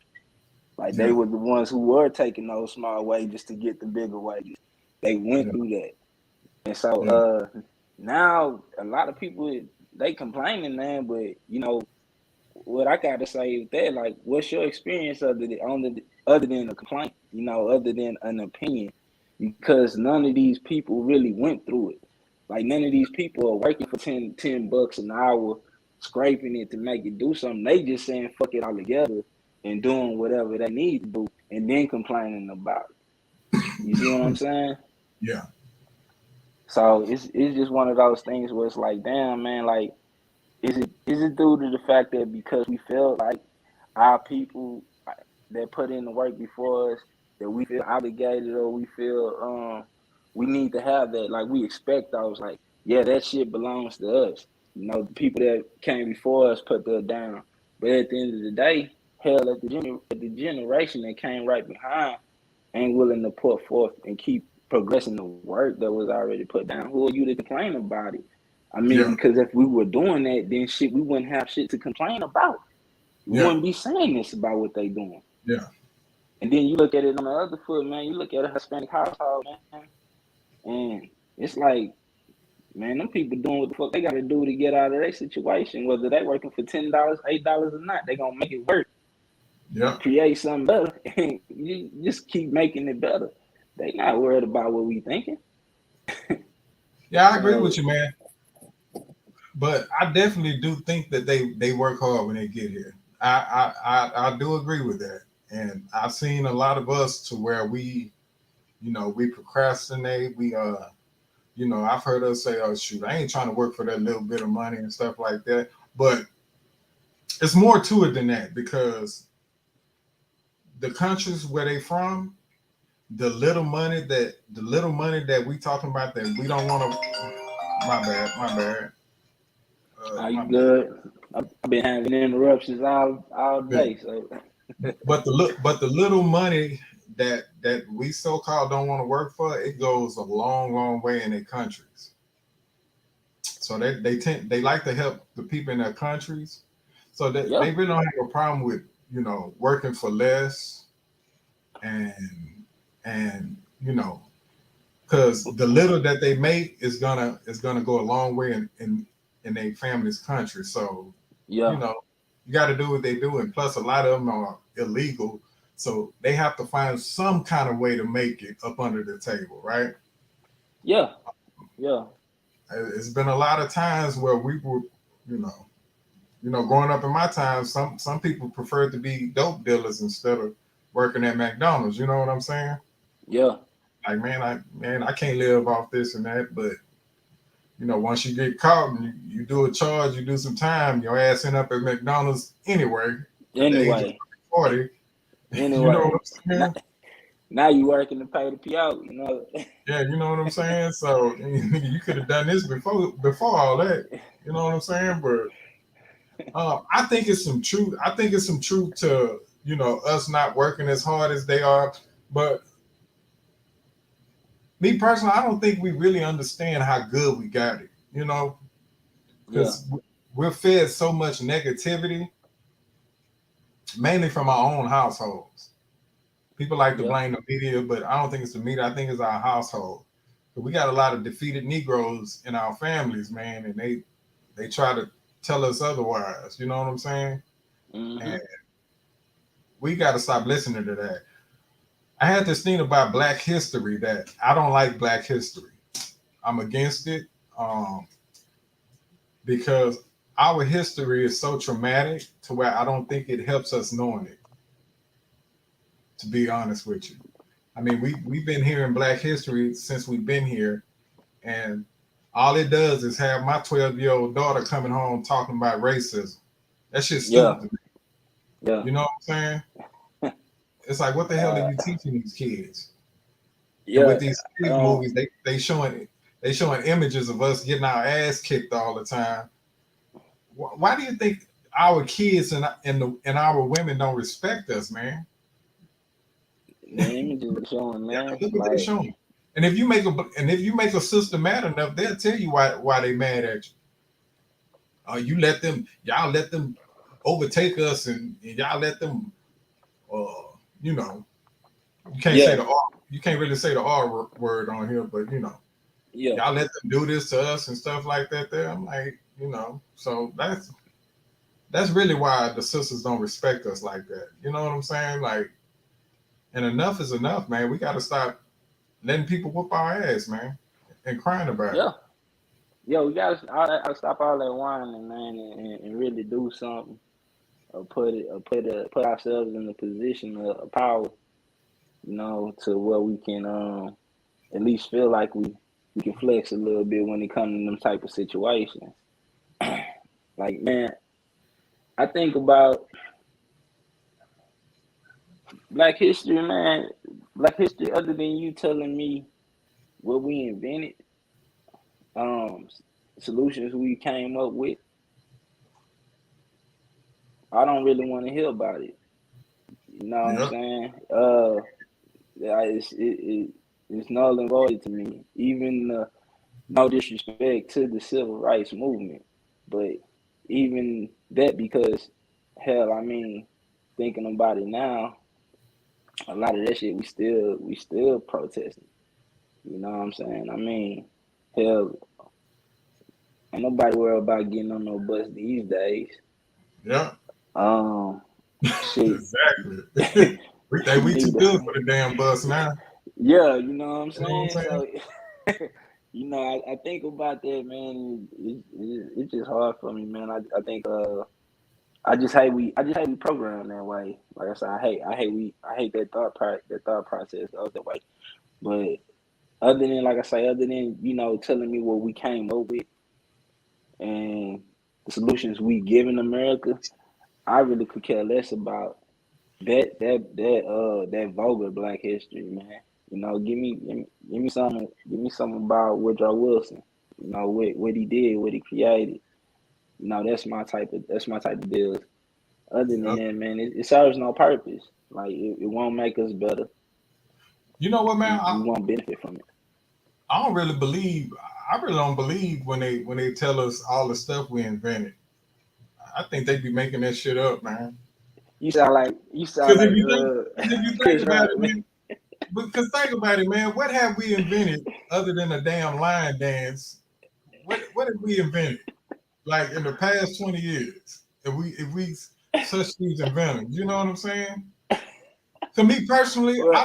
Like they Yeah. were the ones who were taking those small wages to get the bigger wages. They went Yeah. through that. And so Yeah. now a lot of people they complaining, man, but what I gotta say with that, like, what's your experience other than a complaint, other than an opinion? Because none of these people really went through it. Like none of these people are working for 10 bucks an hour, scraping it to make it do something. They just saying fuck it all together and doing whatever they need to do and then complaining about it. You see what I'm saying? Yeah. So it's just one of those things where it's like, damn man, like is it due to the fact that because we felt like our people that put in the work before us that we feel obligated or we feel we need to have that. Like we expect those. Like, yeah, that shit belongs to us. The people that came before us put that down. But at the end of the day, hell, at the generation that came right behind ain't willing to put forth and keep progressing the work that was already put down. Who are you to complain about it? I mean, Yeah, because if we were doing that, then shit, we wouldn't have shit to complain about. We yeah, wouldn't be saying this about what they doing. yeah, And then you look at it on the other foot, man. You look at a Hispanic household, man, and it's like, man, them people doing what the fuck they got to do to get out of their situation. Whether they working for $10, $8 or not, they gonna make it work. yeah. Create something better, and you just keep making it better. They not worried about what we thinking. Yeah, I agree So with you, man. But I definitely do think that they work hard when they get here. I do agree with that, and I've seen a lot of us to where we procrastinate. I've heard us say, "Oh shoot, I ain't trying to work for that little bit of money and stuff like that." But it's more to it than that because the countries where they from, the little money that we talking about that we don't want to. My bad. are you My bad. good? I've been having interruptions all Yeah. day. So But the little money that we so called don't want to work for, it goes a long, long way in their countries. So they like to help the people in their countries. So they yeah, really don't have a problem with working for less and and because the little that they make is gonna go a long way in their family's country. So you yeah, know you got to do what they do, and plus a lot of them are illegal, so they have to find some kind of way to make it up under the table, right? yeah, yeah, It's been a lot of times where we were, you know, growing up in my time, some people preferred to be dope dealers instead of working at McDonald's. You know what I'm saying? yeah. Like, I can't live off this and that, but once you get caught and you do a charge, you do some time, your ass end up at McDonald's anyway at the age of Anyway, 40. You know what anyway. I'm saying? Now you working to pay the PO, Yeah, you know what I'm saying? So you could have done this before all that. You know what I'm saying? But I think it's some truth. I think it's some truth to us not working as hard as they are. But me personally, I don't think we really understand how good we got it. Yeah, Because we're fed so much negativity, mainly from our own households. People like to yeah, blame the media, but I don't think it's the media. I think it's our household. But we got a lot of defeated Negroes in our families, man, and they try to tell us otherwise. You know what I'm saying? And mm-hmm. we got to stop listening to that. I had this thing about Black history that I don't like Black history. I'm against it because our history is so traumatic to where I don't think it helps us knowing it. To be honest with you, I mean we've been hearing Black history since we've been here, and all it does is have my 12-year-old daughter coming home talking about racism. That shit's Yeah, stupid to me. yeah, You know what I'm saying? It's like, what the hell are you teaching these kids? And yeah. with these kids Um, movies, they showing images of us getting our ass kicked all the time. Why do you think our kids and our women don't respect us, man? the images are showing, Yeah, man. look what they Like, showing. And if you make a sister mad enough, they'll tell you why they mad at you. Y'all let them overtake us, and y'all let them. Uh, you know, you can't say yeah, the R. You can't really say the R word on here, but yeah, y'all let them do this to us and stuff like that. There, I'm like, so that's really why the sisters don't respect us like that. You know what I'm saying? Like, and enough is enough, man. We got to stop letting people whoop our ass, man, and crying about it. yeah. Yeah, we gotta stop all that whining, man, and really do something, or put ourselves in a position of power, to where we can at least feel like we can flex a little bit when it comes to them type of situations. Like, man, I think about Black history, man. Black history, other than you telling me what we invented, solutions we came up with, I don't really want to hear about it. You know what I'm Yep. saying? Yeah, it's null and void to me. Even no disrespect to the civil rights movement, but even that, because hell, I mean, thinking about it now, a lot of that shit we still protesting. You know what I'm saying? I mean, hell, ain't nobody worried about getting on no bus these days. Yep. Um, shit, Exactly. We think we too need good for the damn bus now. yeah, you know what I'm You know what I'm saying? saying? So, I think about that, man. It's just hard for me, man. I think I just hate we program that way. Like I said, I hate that thought process goes that way. But other than telling me what we came up with and the solutions we give in America, I really could care less about that vulgar Black history, man. Give me something about Woodrow Wilson. What he did, what he created. That's my type of deal. Other than Yep. that, man, it serves no purpose. Like it won't make us better. You know what, man? We won't benefit from it. I don't really believe. I really don't believe when they tell us all the stuff we invented. I think they be making that shit up, man. You sound Because if like you think, if you think Chris about Rock, it, man. man. Because think about it, man. What have we invented other than a damn line dance? What have we invented? Like in the past 20 years, if we such these inventors, you know what I'm saying? To me personally, Well,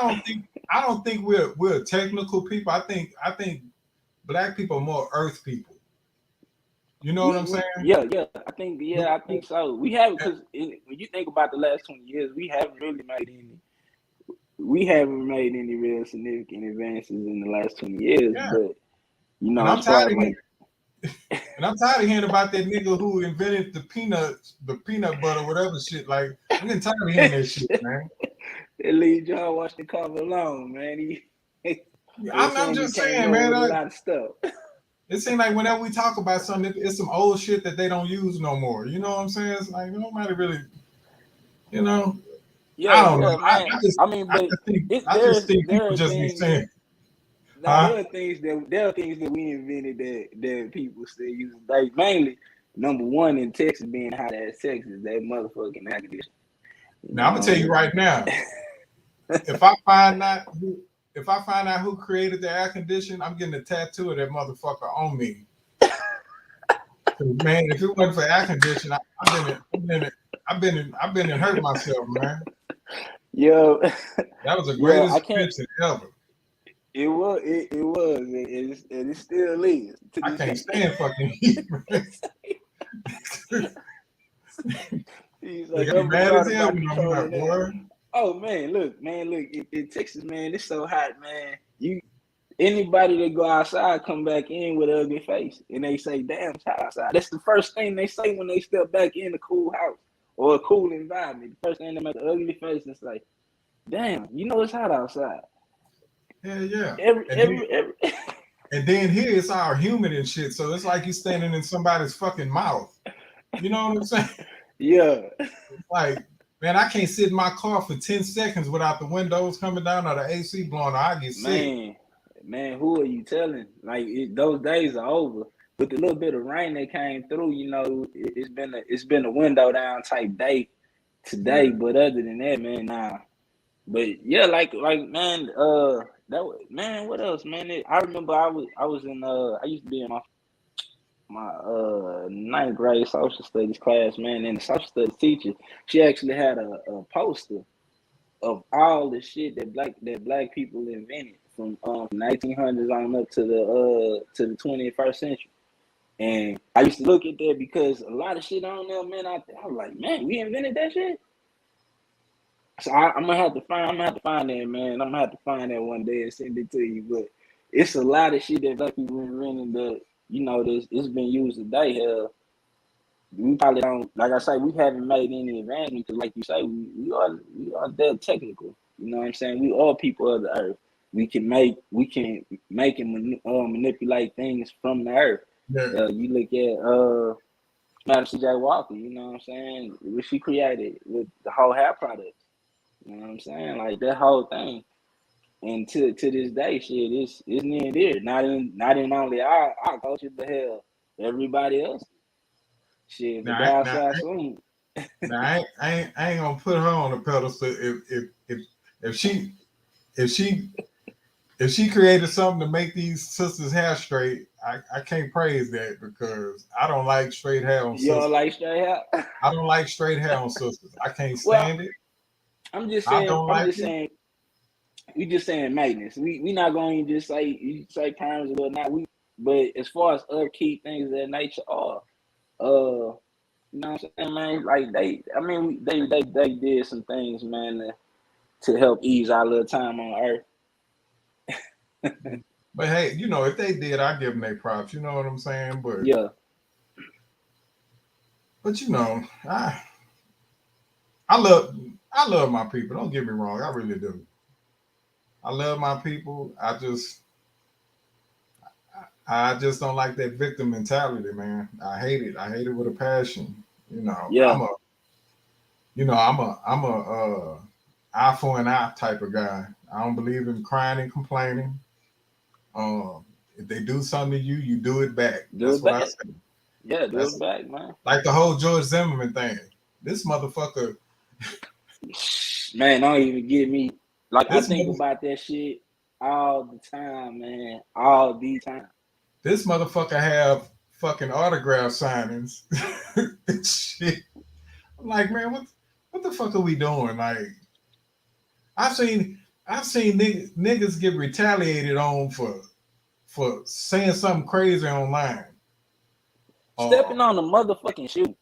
I don't think we're technical people. I think black people are more earth people. You know what I'm saying? yeah. We- I think so. We have because when you think about the last 20 years, we haven't made any real significant advances in the last 20 years. yeah, But and I'm as far tired as of like, hearing, and I'm tired of hearing about that nigga who invented the peanut butter, whatever shit. Like I'm getting tired of hearing that shit, man. it leaves John Washington Carver alone, man. They're I'm saying he just came saying, up man. with a lot of stuff. It seems like whenever we talk about something, it's some old shit that they don't use no more. You know what I'm saying? It's like nobody really, you know. I don't know. Yeah, man. I mean, I but just think, it I just think there people are just be things. saying, Now huh? there are things that we invented that people still use today. Mainly, number one in Texas being hot ass Texas, that motherfucking air conditioner. You Now I'm gonna tell you know, right now. If I find out who, if I find out who created the air condition, I'm getting a tattoo of that motherfucker on me. 'Cause, man, if it wasn't for air conditioning, I've been and hurt myself, man. yo, That was the yo, I greatest can't. invention ever. It was, and it still is to I this can't day. stand fucking heat, man. He's They like, got me never mad as thought hell about when I'm controlling not, that. boy. Oh man, look, in Texas, man, it's so hot, man. Anybody that go outside come back in with an ugly face, and they say, "Damn, it's hot outside." That's the first thing they say when they step back in a cool house or a cool environment. The first thing they make an ugly face and say, "Damn, it's hot outside." Yeah, yeah. Every And then every every. and then here it's all humid and shit. So it's like you standing in somebody's fucking mouth. You know what I'm saying? Yeah, Like, man, I can't sit in my car for 10 seconds without the windows coming down or the AC blowing or I get sick. man, man, who are you telling? Like those days are over. With the little bit of rain that came through, it's been a window down type day today. Yeah. But other than that, man, nah. But yeah, like man, man, what else, man? I remember I was in I used to be in my ninth grade social studies class, man, and the social studies teacher, she actually had a poster of all the shit that black people invented from 1900s on up to the 21st century. And I used to look at that because a lot of shit on there, man. I was like, man, we invented that shit. So I'm gonna have to find that, man. I'm gonna have to find that one day and send it to you. But it's a lot of shit that black people invented that it's been used today. We probably don't, like I say, we haven't made any advancement because, like you say, we are that technical. You know what I'm saying? We are people of the earth. we can make and manipulate things from the earth. Yeah. You look at Madam C.J. Walker, you know what I'm saying? What she created with the whole hair products. You know what I'm saying? Like that whole thing. And to this day, shit, it's near and dear. Not in only our culture, but hell, everybody else. Shit, if a Now, guy now, outside swing, now I ain't gonna put her on the pedestal if she if she if she created something to make these sisters hair straight, I can't praise that because I don't like straight hair on you don't sisters. like straight hair. I don't like straight hair on sisters. I can't Well, stand it. I'm just I saying. don't I'm like just it. saying. We just saying maintenance. We not going to just say perms or whatnot. But as far as other key things of that nature are, you know what I'm saying, man? Like they did some things, man, to help ease our little time on Earth. But hey, if they did, I give them their props. You know what I'm saying? But Yeah, I love my people. Don't get me wrong, I really do. I love my people. I just don't like that victim mentality, man. I hate it. I hate it with a passion. yeah, I'm a eye for an eye type of guy. I don't believe in crying and complaining. If they do something to you, you do it back. do That's it what I back. say. Yeah, do it That's back, man. like the whole George Zimmerman thing. This motherfucker, Man, don't even get me. Like I this think mother, about that shit all the time, man. All the time. this motherfucker have fucking autograph signings. Shit. I'm like, man, what the fuck are we doing? Like, I've seen niggas get retaliated on for saying something crazy online. Stepping Uh, on the motherfucking shoe.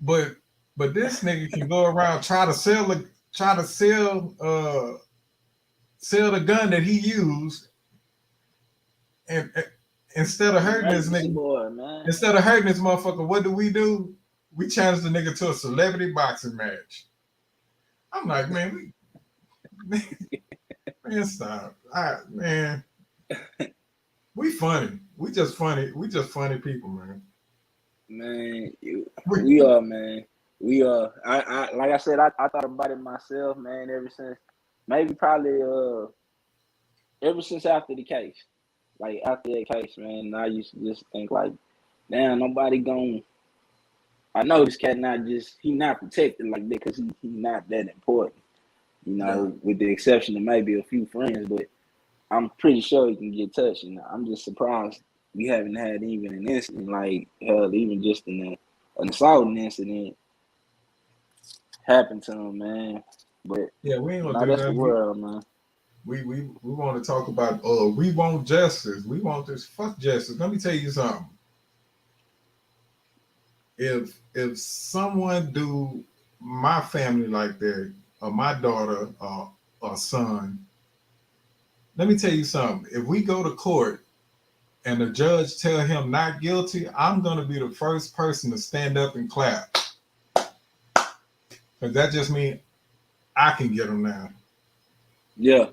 but this nigga can go around try to sell the gun that he used, and instead of hurting this Emergency nigga, boy, man. instead of hurting this motherfucker, what do? We challenge the nigga to a celebrity boxing match. I'm like, man, man, stop. Man, we funny. We just funny. We just funny people, man. Man, we are, man. We are. I like I said, I thought about it myself, man, ever since maybe probably ever since after the case. Like after that case, man, I used to just think like, damn, nobody gonna I know this cat he not protected like that because he not that important, Yeah. with the exception of maybe a few friends, but I'm pretty sure he can get touched. I'm just surprised we haven't had even an incident like hell, even just an assault incident happened to him, man. But Yeah, we ain't gonna do that's the that. world, man. We want to talk about we want justice. We want this fuck justice. Let me tell you something. If someone do my family like that, or my daughter or son, let me tell you something. If we go to court and the judge tell him not guilty, I'm gonna be the first person to stand up and clap. Because that just means I can get him now. Yeah.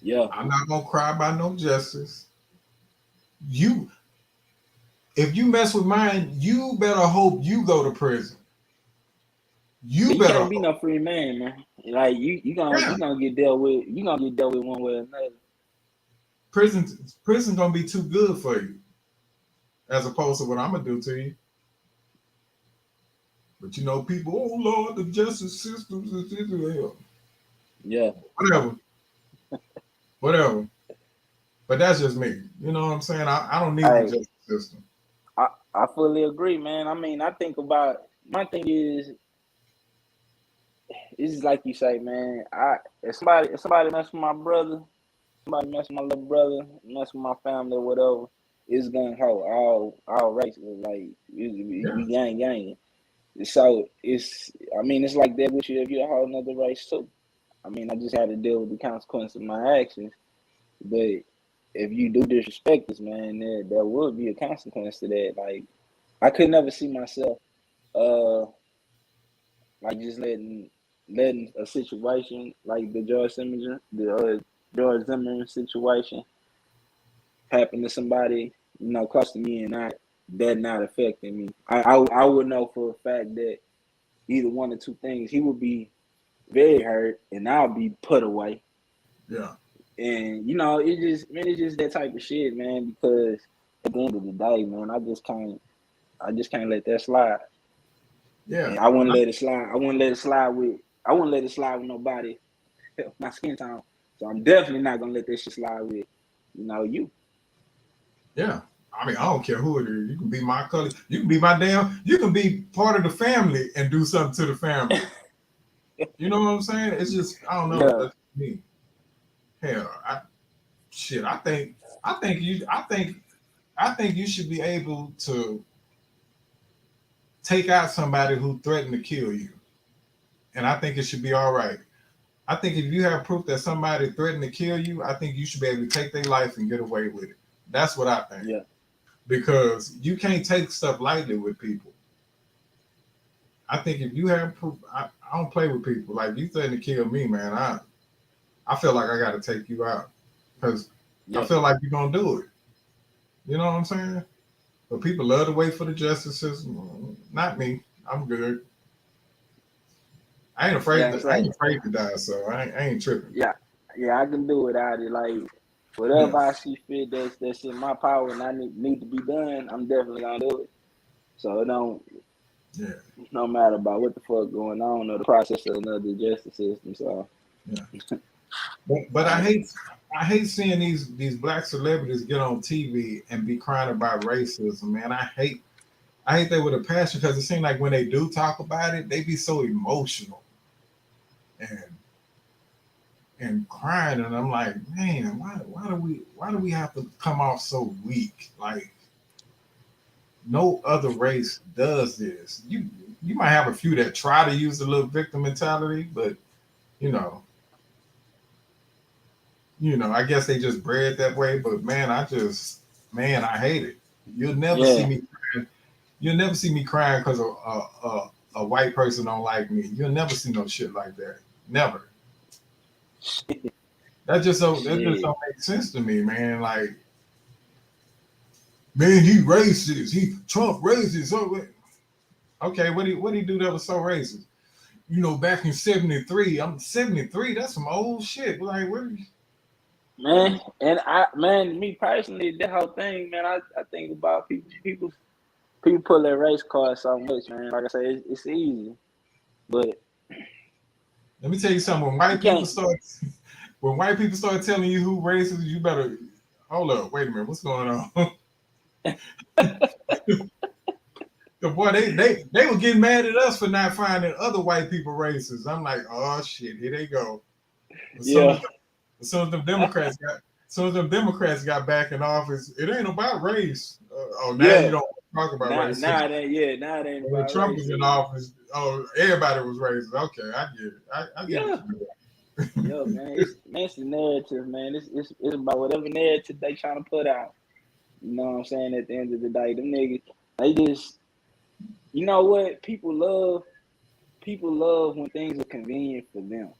Yeah. I'm not gonna cry about no justice. If you mess with mine, you better hope you go to prison. You You better can't be hope. no free man, man. Like you gonna get dealt with. You gonna get dealt with one way or another. Prison gonna be too good for you, as opposed to what I'm gonna do to you. But people, oh Lord, the justice system is hell. Yeah. Whatever. But that's just me. You know what I'm saying? I don't need the justice system. I fully agree, man. I mean, I think about my thing is it's like you say, man. If somebody mess with my brother, somebody mess with my little brother, mess with my family or whatever, it's gonna hold all races. Like we gang. So it's like that with you if you're a whole nother race too. I mean, I just had to deal with the consequence of my actions. But if you do disrespect us, man, there will be a consequence to that. Like I could never see myself like just letting a situation like the George Zimmerman, George Zimmerman situation happen to somebody, close to me, and not affecting me. I would know for a fact that either one or two things, he would be very hurt, and I'll be put away. Yeah. And it's just that type of shit, man. Because at the end of the day, man, I just can't let that slide. Yeah. And I wouldn't let it slide. I wouldn't let it slide with nobody my skin tone. So I'm definitely not gonna let this shit slide with, you. Yeah. I mean, I don't care who it is. You can be my color. You can be my damn. You can be part of the family and do something to the family. You know what I'm saying? It's just I don't know. Yeah. That's me. Hell, I think you should be able to take out somebody who threatened to kill you, and I think it should be all right. I think if you have proof that somebody threatened to kill you, I think you should be able to take their life and get away with it. That's what I think. Yeah. Because you can't take stuff lightly with people. I think if you have proof, I don't play with people. Like you threatened to kill me, man. I feel like I got to take you out because I feel like you're gonna do it. You know what I'm saying? But people love to wait for the justice system. Not me. I'm good. I ain't afraid to die, so I ain't tripping. Yeah, I can do without it. Like whatever I see fit that's in my power and I need to be done, I'm definitely gonna do it. So it don't no matter about what the fuck going on or the process of another justice system. So but I hate seeing these black celebrities get on TV and be crying about racism, man. I hate that with a passion because it seems like when they do talk about it, they be so emotional and crying, and I'm like, man, why do we have to come off so weak? Like no other race does this. You might have a few that try to use the little victim mentality, but I guess they just bred that way. But man, I hate it. You'll never see me crying. You'll never see me crying because a white person don't like me. You'll never see no shit like that. Never. That just don't make sense to me, man. Like, man, he racist. Trump racist. Okay, what he do that was so racist? Back in 73, I'm 73. That's some old shit. Like, what? Man, and me personally, that whole thing, man, I think about people pull their race card so much, man. Like I say, it's easy, but let me tell you something. When white people start telling you who racist, you better hold up. Wait a minute, what's going on? The boy, they were getting mad at us for not finding other white people racist. I'm like, oh shit, here they go. As soon as them Democrats got back in office, it ain't about race. You don't talk about race. Now it ain't when about Trump race. was in office, everybody was racist. Okay, I get it. I get it. Yo, man, it's the narrative, man. It's about whatever narrative they trying to put out. You know what I'm saying? At the end of the day, them niggas, they just, you know what? People love when things are convenient for them.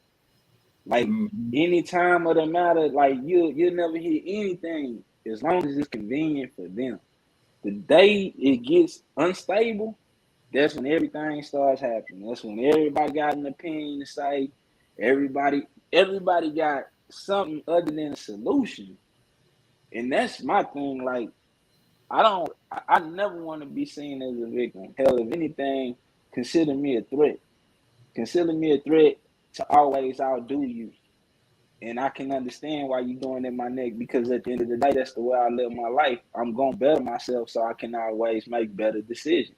Like any time of the matter, like you'll never hear anything as long as it's convenient for them. The day it gets unstable, that's when everything starts happening. That's when everybody got an opinion to say. Everybody got something other than a solution. And that's my thing. Like, I never want to be seen as a victim. Hell, if anything, consider me a threat. Consider me a threat to always outdo you. And I can understand why you're going in my neck because at the end of the day, that's the way I live my life. I'm going to better myself so I can always make better decisions.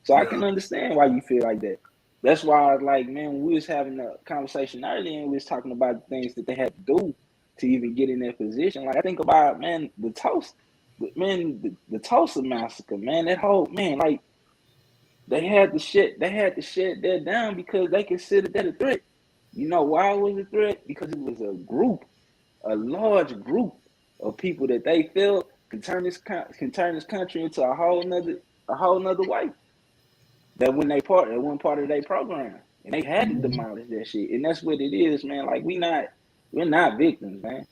So I can understand why you feel like that. That's why I was like, man, when we was having a conversation earlier and we was talking about the things that they had to do to even get in that position. Like I think about, man, the Tulsa massacre, man, that whole, man, like they had to shut that down because they considered that a threat. You know why it was a threat? Because it was a large group of people that they felt can turn this country into a whole nother way. That when they one part of their program, and they had to demolish that shit, and that's what it is, man. Like we're not victims, man.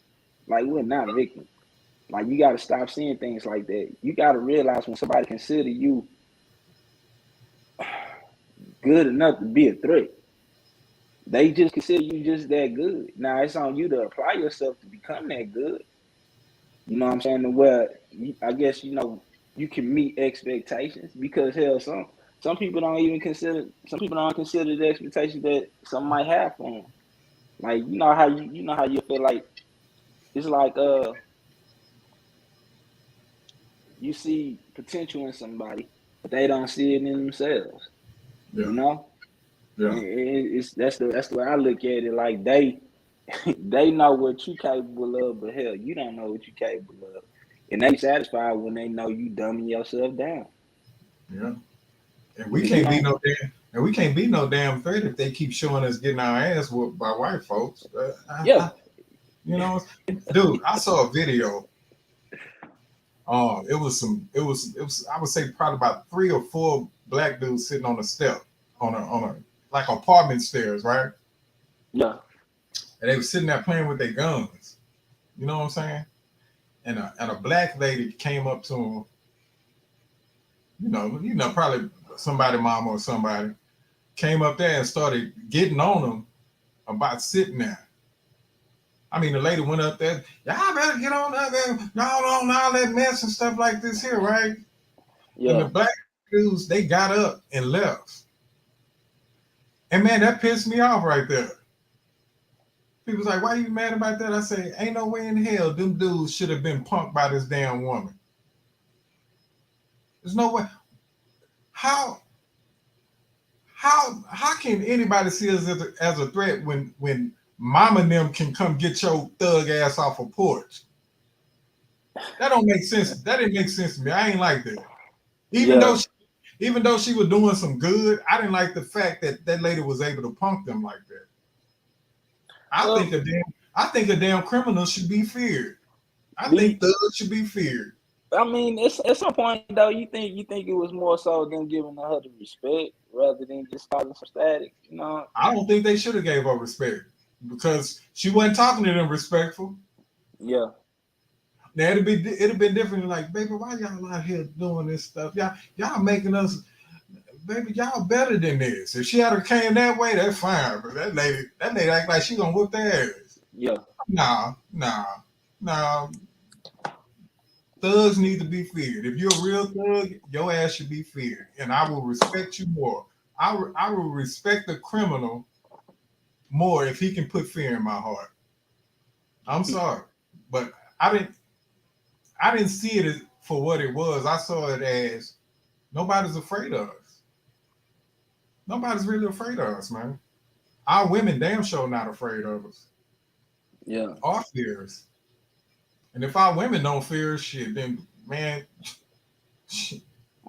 Like we're not victims. Like you got to stop seeing things like that. You got to realize when somebody consider you good enough to be a threat, they just consider you just that good. Now it's on you to apply yourself to become that good. You know what I'm saying? Where I guess you can meet expectations because hell, some people don't even consider. Some people don't consider the expectations that some might have for them. Like you know how you feel like it's like you see potential in somebody, but they don't see it in themselves. Yeah, You know, yeah. and it's that's the way I look at it. Like they know what you capable of, but hell, you don't know what you capable of, and they satisfied when they know you dumbing yourself down. Yeah. And we Because you can't be don't, no damn and we can't be no damn threat if they keep showing us getting our ass whooped by white folks. yeah, You know, dude, I saw a video. It was I would say probably about 3 or 4 black dudes sitting on a step on a like apartment stairs, right? yeah, And they were sitting there playing with their guns. You know what I'm saying? And a black lady came up to him, probably somebody mama or somebody came up there and started getting on them about sitting there. I mean, the lady went up there, y'all better get on up there, y'all don't all that mess and stuff like this here, right? And the yeah. black dudes, they got up and left. And man, that pissed me off right there. People's like, why you mad about that? I say, ain't no way in hell them dudes should have been punked by this damn woman. There's no way. How how can anybody see us as a threat when mama and them can come get your thug ass off a porch? That don't make sense. That didn't make sense to me. I ain't like that. Even though Yeah. she, even though she was doing some good, I didn't like the fact that that lady was able to punk them like that. Well, I think a damn criminal should be feared. I be think thugs should be feared. I mean, it's at some point though, you think it was more so them giving her the respect rather than just causing some static. You know? I don't think they should have gave her respect because she wasn't talking to them respectful. Yeah. Now it'd been different. Like, baby, why y'all out here doing this stuff? Y'all making us, baby, y'all better than this. If she had her came that way, that's fine. But that lady act like she gonna whoop their ass. Yeah. Nah. Thugs need to be feared. If you're a real thug, your ass should be feared, and I will respect you more. I will respect the criminal more if he can put fear in my heart. I'm sorry, but I didn't I didn't see it as for what it was. I saw it as nobody's afraid of us. Nobody's really afraid of us, man. Our women damn sure not afraid of us. Yeah. Our fears. And if our women don't fear shit, then man,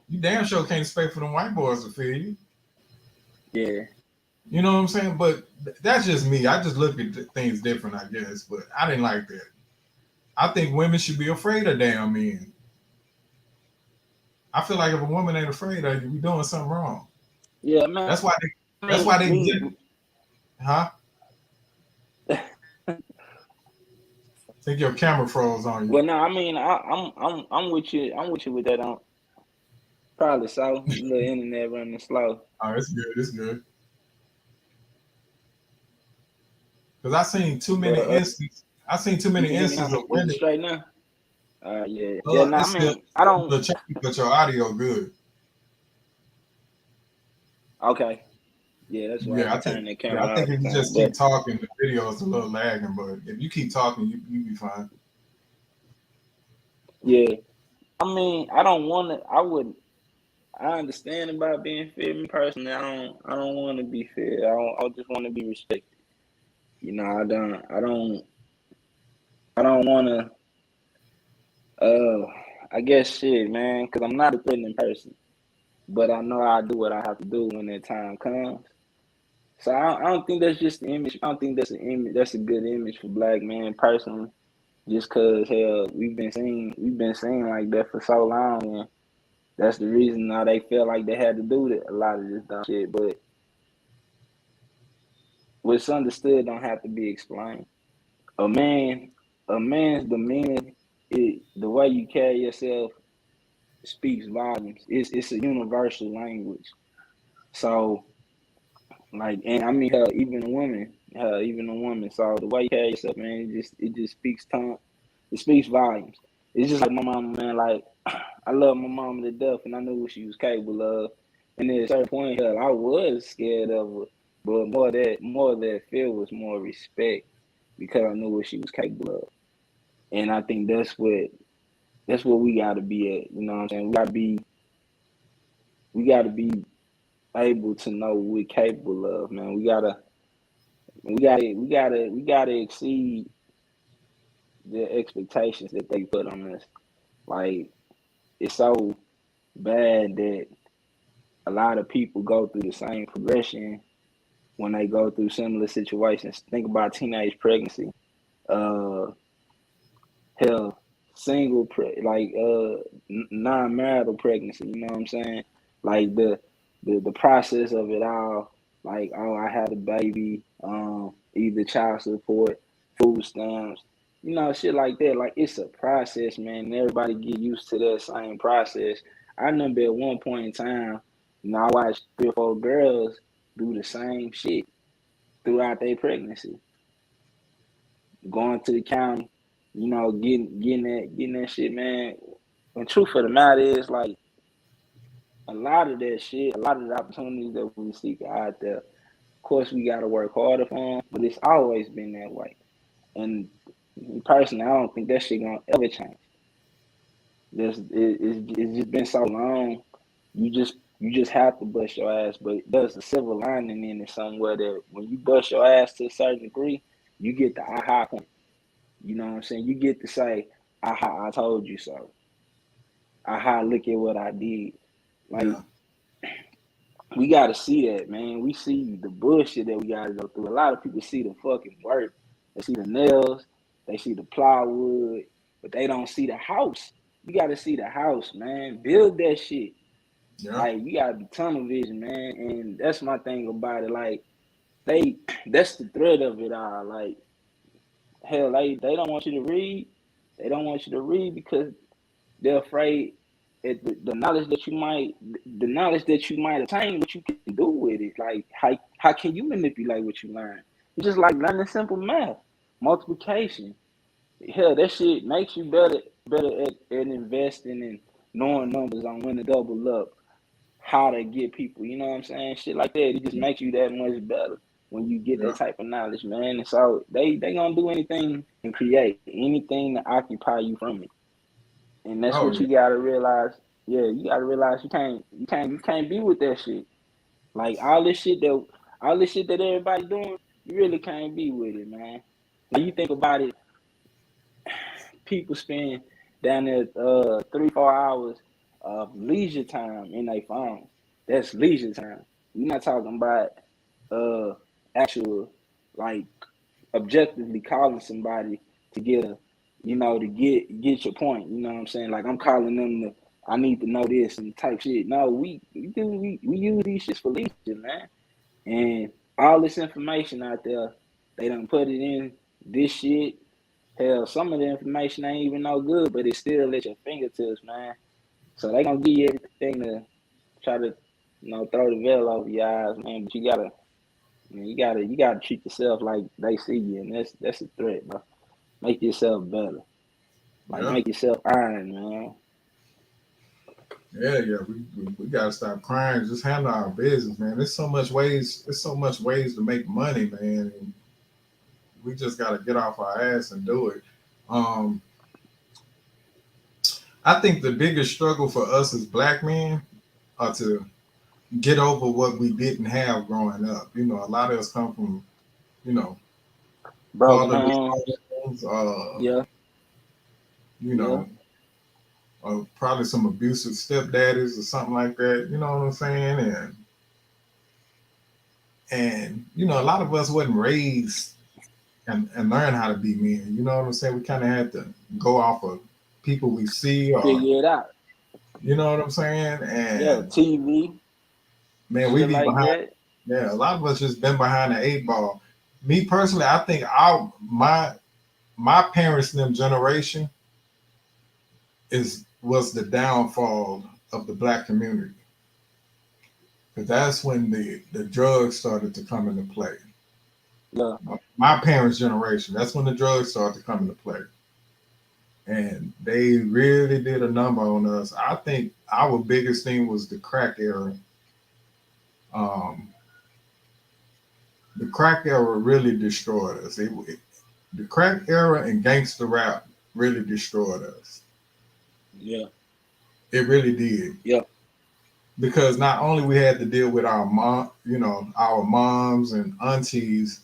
you damn sure can't expect for them white boys to fear you. Yeah. You know what I'm saying? But that's just me. I just look at things different, I guess. But I didn't like that. I think women should be afraid of damn men. I feel like if a woman ain't afraid of you, we doing something wrong. Yeah, man. That's why they. I That's why they mean, get. Huh? Think your camera froze on you. well, no, I mean, I'm with you. I'm with you with that. On probably so. The internet running slow. Oh, it's good. It's good. Because I seen too But many instances. I seen too you many can hear me instances now? of Is it women. straight now? Yeah. Yeah. No, I It's still mean, I don't. the check, but your audio good. Okay. Yeah, that's why I Yeah, be turning the I camera think off if you now. just keep But talking, the video is a little lagging. But if you keep talking, you be fine. yeah, I mean, I don't want to. I would. I understand about being feared. Me personally, I don't want to be feared. I just want to be respected. You know, I don't want to. I guess shit, man, because I'm not a threatening person, but I know I do what I have to do when that time comes. So I don't think that's just the image. I don't think that's an image. That's a good image for black men personally. Just cause hell, we've been seen like that for so long, and that's the reason now they feel like they had to do that, a lot of this dumb shit. But what's understood don't have to be explained. A man a man's demeanor, the way you carry yourself speaks volumes. It's a universal language. So like, and I mean, even a woman. So the way you carry yourself, man, it just it speaks volumes. It's just like my mama, man. Like I love my mama to death, and I knew what she was capable of. And at a certain point, hell, I was scared of her, but more of that fear was more respect because I knew what she was capable of. And I think that's what we got to be at. You know what I'm saying? We got to be able to know what we're capable of, man. We gotta exceed the expectations that they put on us. Like it's so bad that a lot of people go through the same progression when they go through similar situations. Think about teenage pregnancy, uh, hell, non-marital pregnancy. You know what I'm saying? Like the process of it all. Like, oh, I had a baby, either child support, food stamps, shit like that. Like it's a process, man. And everybody get used to that same process. I remember at one point in time, I watched 3 or 4 girls do the same shit throughout their pregnancy, going to the county, getting that shit, man. And truth of the matter is, like, a lot of that shit, a lot of the opportunities that we seek are out there. Of course, we got to work harder for them, but it's always been that way. And personally, I don't think that shit gonna ever change. It's just been so long. You just have to bust your ass, but there's a silver lining in it somewhere that when you bust your ass to a certain degree, you get the aha point. You know what I'm saying? You get to say, aha, I told you so. Aha, look at what I did. Like, Yeah. we got to see that, man. We see the bullshit that we got to go through. A lot of people see the fucking work. They see the nails, they see the plywood, but they don't see the house. You got to see the house, man. Build that shit. Yeah. Like, you got to be tunnel vision, man. And that's my thing about it. Like, that's the thread of it all. Like, hell, they don't want you to read. They don't want you to read because they're afraid at the knowledge that you might attain, what you can do with it. Like how can you manipulate what you learn? It's just like learning simple math, multiplication. Hell, that shit makes you better at investing and knowing numbers on when to double up, how to get people. You know what I'm saying? Shit like that. It just makes you that much better when you get Yeah. that type of knowledge, man. And so they gonna do anything and create anything to occupy you from it. And that's Oh what yeah. you gotta realize. Yeah, you gotta realize you can't be with that shit. Like all this shit that everybody doing, you really can't be with it, man. When you think about it, people spend down there 3-4 hours of leisure time in their phones. That's leisure time. We're not talking about uh actual, like, objectively calling somebody to get your point. You know what I'm saying? Like, I'm calling them I need to know this and type shit. No, we use these shits for leisure, man. And all this information out there, they done put it in this shit. Hell, some of the information ain't even no good, but it's still at your fingertips, man. So they gonna give you everything to try to, throw the veil over your eyes, man. But you gotta treat yourself like they see you, and that's a threat, bro. Make yourself better. Like, Yeah. make yourself iron, man. Yeah. We gotta stop crying. Just handle our business, man. There's so much ways. There's so much ways to make money, man. And we just gotta get off our ass and do it. Um, I think the biggest struggle for us as black men are to get over what we didn't have growing up. A lot of us come from, you know, Broken fatherless homes. homes, Yeah, you yeah. know, probably some abusive stepdaddies or something like that. You know what I'm saying? And a lot of us wasn't raised and learn how to be men. You know what I'm saying? We kind of had to go off of people we see, or Figure it out. you know what I'm saying? Yeah, And TV, man, we shit be like behind. that. Yeah, a lot of us just been behind the 8 ball. Me personally, I think my parents' them generation was the downfall of the black community. Because that's when the drugs started to come into play. Yeah. My parents' generation, that's when the drugs started to come into play. And they really did a number on us. I think our biggest thing was the crack era. Um, the crack era really destroyed us. The crack era and gangster rap really destroyed us. Yeah. It really did. Yeah. Because not only we had to deal with our our moms and aunties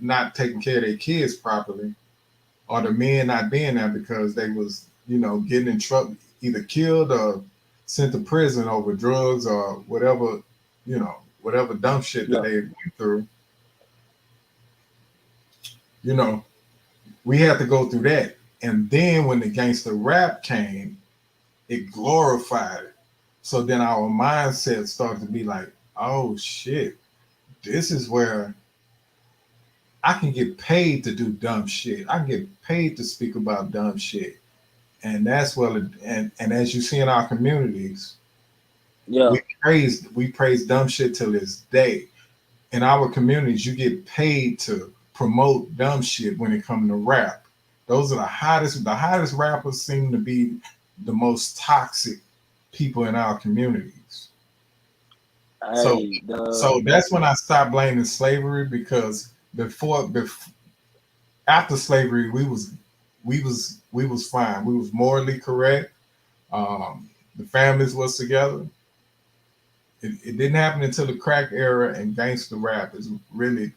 not taking care of their kids properly, or the men not being there because they was, getting in trouble, either killed or sent to prison over drugs or whatever, whatever dumb shit that Yeah. they went through. You know, we had to go through that. And then when the gangster rap came, it glorified it. So then our mindset started to be like, oh shit, this is where I can get paid to do dumb shit. I can get paid to speak about dumb shit. And that's and as you see in our communities, Yeah. we praise dumb shit till this day. In our communities, you get paid to promote dumb shit when it comes to rap. Those are the hottest rappers seem to be the most toxic people in our communities. So Hey, so that's when I stopped blaming slavery, because before after slavery we was fine. We was morally correct. The families was together. It didn't happen until the crack era and gangster rap is really,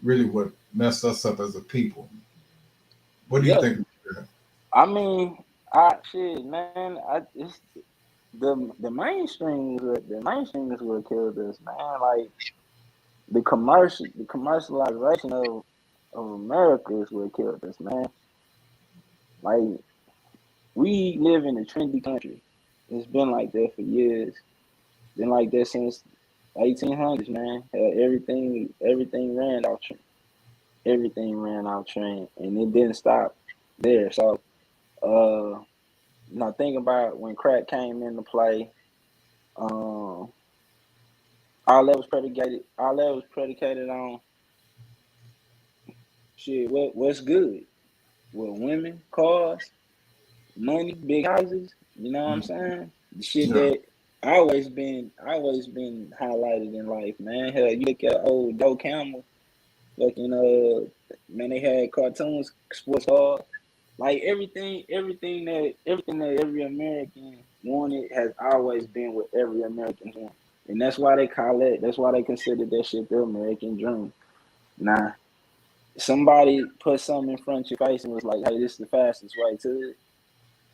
really what messed us up as a people. What do you yeah. think? I mean, I shit, man. It's the mainstream is what killed us, man. Like the commercialization of America is what killed us, man. Like we live in a trendy country. It's been like that for years. Been like that since 1800s, man. Everything ran off trend. Everything ran off trend, and it didn't stop there. So, think about when crack came into play. Um, all that was predicated on shit. What's good? Well, women, cars, money, big houses. You know what I'm saying? The shit Yeah, that always been highlighted in life, man. Hell, you look at old Joe Camel, fucking man, they had cartoons, sports cars, like everything that every American wanted has always been what every American want, and that's why they call it. That's why they consider that shit the American dream. Nah, somebody put something in front of your face and was like, "Hey, this is the fastest way to it."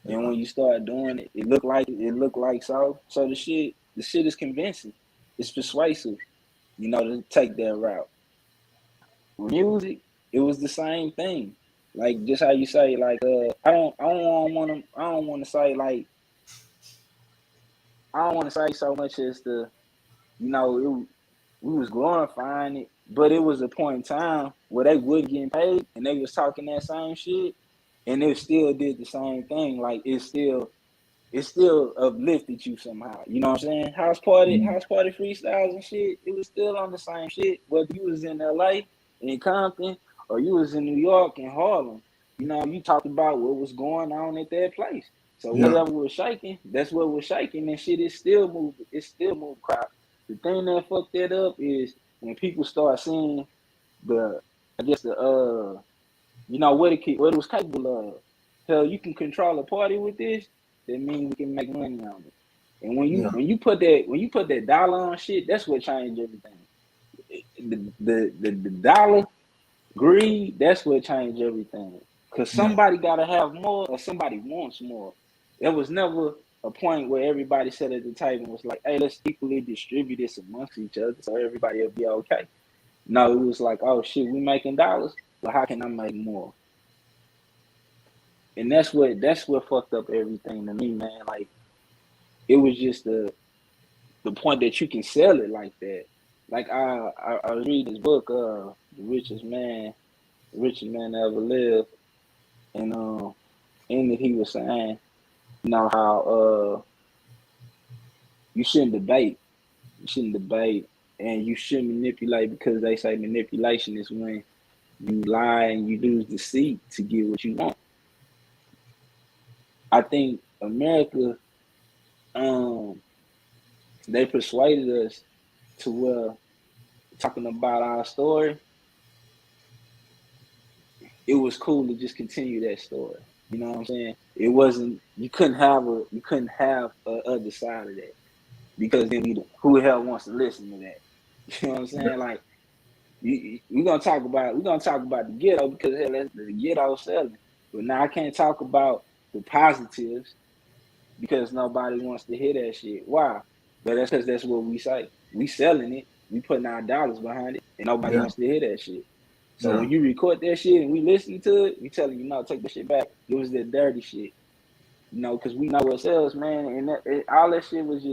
And yeah, when you start doing it, it looked like so. So the shit is convincing. It's persuasive, to take that route. With music, it was the same thing. Like just how you say, like I don't want to say like I don't want to say so much as we was glorifying it, but it was a point in time where they wasn't getting paid and they was talking that same shit, and it still did the same thing. Like it still uplifted you somehow. You know what I'm saying? House party freestyles and shit. It was still on the same shit. Whether you was in LA, in Compton, or you was in New York and Harlem, you talked about what was going on at that place. So yeah, whatever was shaking, that's what was shaking, and shit is still moving. It still moved crowd. The thing that fucked that up is when people start seeing the, I guess what it was capable of. Hell, you can control a party with this. That means we can make money on it. And when you yeah, when you put that dollar on shit, that's what changed everything. The dollar greed, that's what changed everything. Cause yeah, somebody gotta have more or somebody wants more. There was never a point where everybody sat at the table and was like, hey, let's equally distribute this amongst each other so everybody will be okay. No, it was like, oh shit, we making dollars, but how can I make more? And that's what fucked up everything to me, man. Like it was just the point that you can sell it like that. Like I was reading this book, The Richest Man, richest man that ever lived, and in it he was saying, you know how you shouldn't debate, you shouldn't debate, and you shouldn't manipulate because they say manipulation is when you lie and you use deceit to get what you want. I think America, um, they persuaded us to talking about our story, it was cool to just continue that story. You know what I'm saying? It wasn't you couldn't have a other side of that because then who the hell wants to listen to that? You know what I'm saying? Like we're gonna talk about the ghetto because hell, that's the ghetto selling. But now I can't talk about the positives because nobody wants to hear that shit. Why? But that's because that's what we say. We selling it. We putting our dollars behind it, and nobody Yeah, wants to hear that shit. So yeah, when you record that shit and we listen to it, we telling you, no, take the shit back. It was that dirty shit, you know, because we know ourselves, man. And all that shit was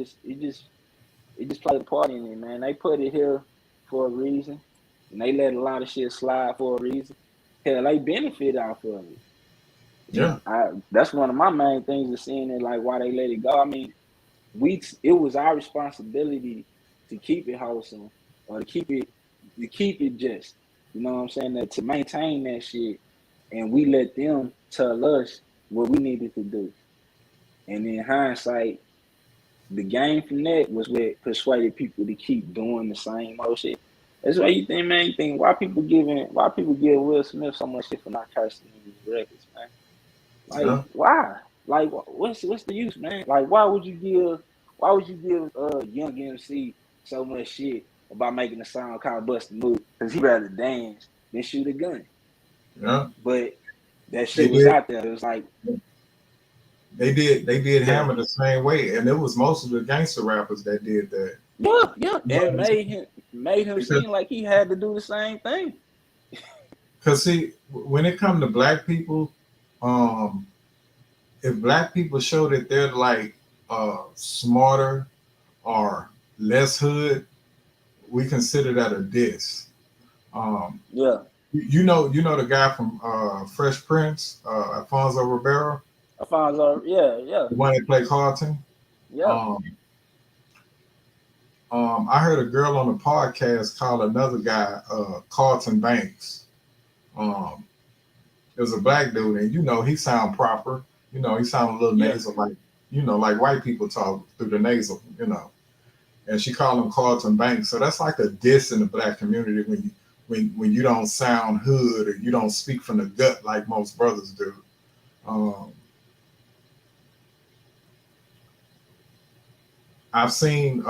it just played a part in it, man. They put it here for a reason, and they let a lot of shit slide for a reason. Hell, they benefit off of it. yeah, And that's one of my main things of seeing it, like why they let it go. I mean, it was our responsibility to keep it wholesome or to keep it just. You know what I'm saying? That to maintain that shit, and we let them tell us what we needed to do. And in hindsight, the game from that was what persuaded people to keep doing the same old shit. That's why you think, man. You think why people give Will Smith so much shit for not cursing in his records, man? Like yeah. why? Like what's the use, man? Like why would you give Young MC so much shit about making a song called Bust a Move? Because he rather dance than shoot a gun. Yeah. But that They shit was did. out there. It was like They did yeah, Hammer the same way, and it was most of the gangster rappers that did that. yeah, You know and what I'm saying? made him Because, seem like he had to do the same thing. cause see, when it comes to black people, um, if black people show that they're like smarter or less hood, we consider that a diss. Um, Yeah, you know the guy from Fresh Prince, Alfonso Ribeiro, Alfonso. Yeah, yeah, the one that played Carlton. yeah. Um, I heard a girl on the podcast call another guy Carlton Banks. Um, it was a black dude, and you know he sound proper. You know he sound a little Yeah, nasal, like like white people talk through the nasal. And she called him Carlton Banks. So that's like a diss in the black community when you don't sound hood or you don't speak from the gut like most brothers do. Um, I've seen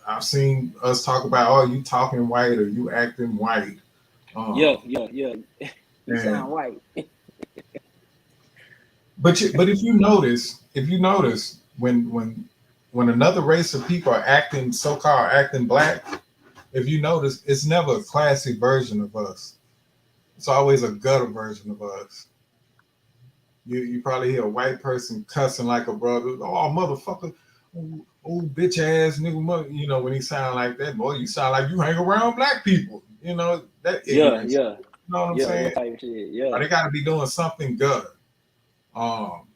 I've seen us talk about, oh, you talking white or you acting white. yeah, Um, yeah, yeah. You and sound white. but if you notice when another race of people are acting so-called acting black, if you notice, it's never a classy version of us. It's always a gutter version of us. You probably hear a white person cussing like a brother. Oh, motherfucker, oh bitch ass nigga, mother. When he sound like that, boy, you sound like you hang around black people. That Yeah, ignorance. yeah, You know what I'm yeah. saying? That type of shit. Or Yeah, they got to be doing something gutter. Um,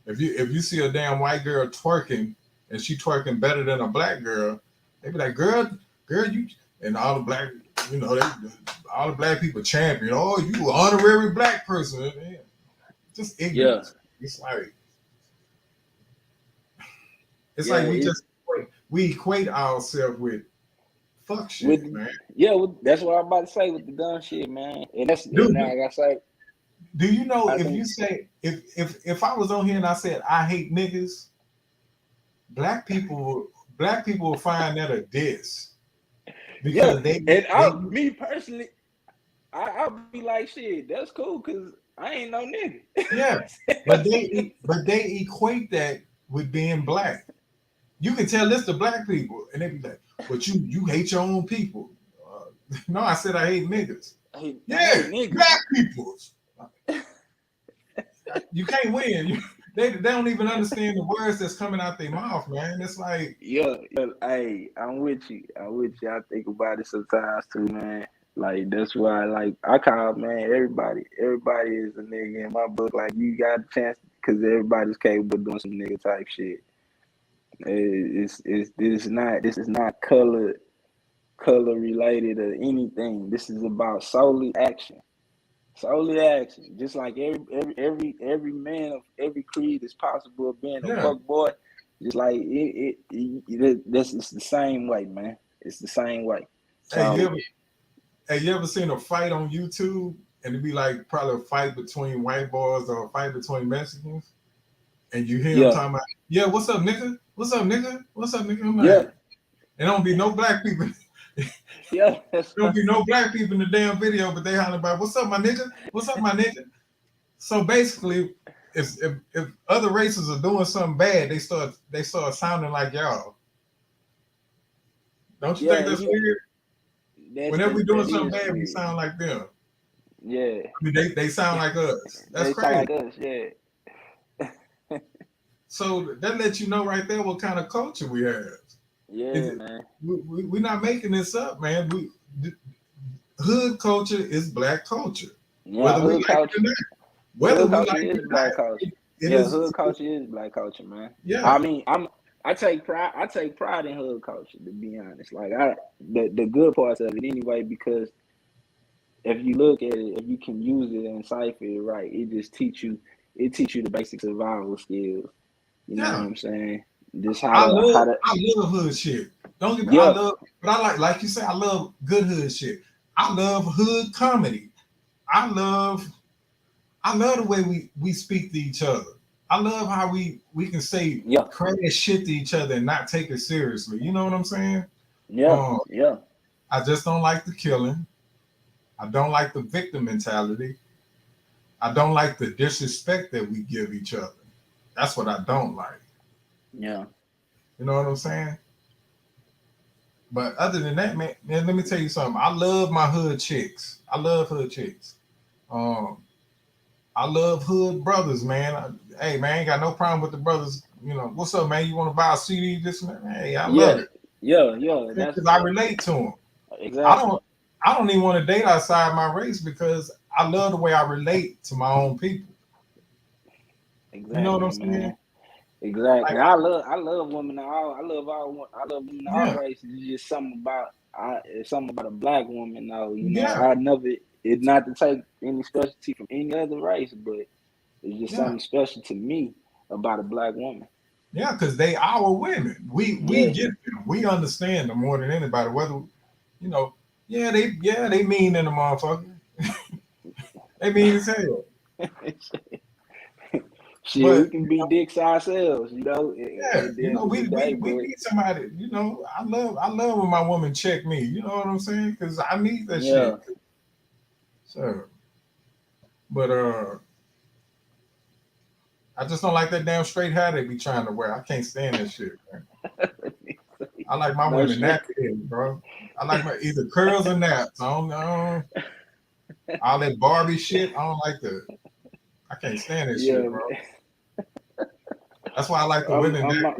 if you see a damn white girl twerking and she twerking better than a black girl, they be like, girl, you and all the black, all the black people champion. Oh, you an honorary black person. Man. Just yeah, ignorance. It's like yeah. we It's just we equate ourselves with fuck with shit, man. yeah. That's what I'm about to say with the gun shit, man. And Dude, now like I say, do you know I if you think say if I was on here and I said I hate niggas, black people will find that a diss yeah. because And they me personally, I'll be like, shit, that's cool, cause I ain't no nigga. yeah, but they equate that with being black. You can tell this to black people, and they be like, "But you hate your own people." No, I said I hate niggas. I hate Yeah, niggas. black peoples. You can't win. They don't even understand the words that's coming out their mouth, man. It's like, Yeah, yeah. Hey, I'm with you. I think about it sometimes too, man. Like that's why, like I call man everybody is a nigga in my book. Like you got a chance because everybody's capable of doing some nigga type shit. This is not color related or anything. This is about solely action. Solely action. Just like every man of every creed is possible of being a Yeah. fuck boy. Just like this is the same way, man. It's the same way. Hey, So you ever seen a fight on YouTube and it'd be like probably a fight between white boys or a fight between Mexicans? And you hear them talking about, yeah, what's up, nigga? What's up, nigga? What's up, nigga? I'm like, there don't be no black people. Yeah. There don't be no black people in the damn video, but they hollering about, what's up, my nigga? What's up, my nigga? So basically, if other races are doing something bad, they start sounding like y'all. Don't you think that's weird? Whenever we're doing something bad, we sound like them. Yeah. I mean, they sound like us. That's crazy. Sound like us, yeah. So that lets you know right there what kind of culture we have. Yeah, man. We're not making this up, man. Hood culture is black culture. Yeah, whether we like it or not. Whether we like it or not. Hood culture is black culture, man. Yeah. I mean, I take pride in hood culture, to be honest. Like the good parts of it anyway, because if you look at it, if you can use it and cipher it right, it just teach you the basic survival skills. You know what I'm saying? Just I love hood shit. Don't get me like you say, I love good hood shit. I love hood comedy. I love the way we speak to each other. I love how we can say crazy shit to each other and not take it seriously. You know what I'm saying? Yeah. I just don't like the killing. I don't like the victim mentality. I don't like the disrespect that we give each other. That's what I don't like. Yeah. You know what I'm saying? But other than that, man, let me tell you something. I love my hood chicks. I love hood chicks. I love hood brothers, man. Hey, man, ain't got no problem with the brothers. You know, what's up, man? You want to buy a CD? This and that? Hey, I love it. Yeah. Because I relate to them. Exactly. I don't even want to date outside my race because I love the way I relate to my own people. Exactly. You know what I'm saying? Man. Exactly. Like, I love women. I love women of all races. It's just something about a black woman. Though, you know, it's not to take any specialty from any other race, but it's just something special to me about a black woman. Yeah, because they our women. We get them. We understand them more than anybody. Whether you know, they mean in the motherfucker. They mean as hell. Shit, but, we can be dicks ourselves, you know. We need somebody. You know, I love when my woman check me. You know what I'm saying? Because I need that shit. So, but I just don't like that damn straight hat they be trying to wear. I can't stand that shit, man. I like my women nappy, bro. I like my either curls or naps. I don't know. All that Barbie shit. I don't like that. I can't stand that shit, bro. That's why I like the women back.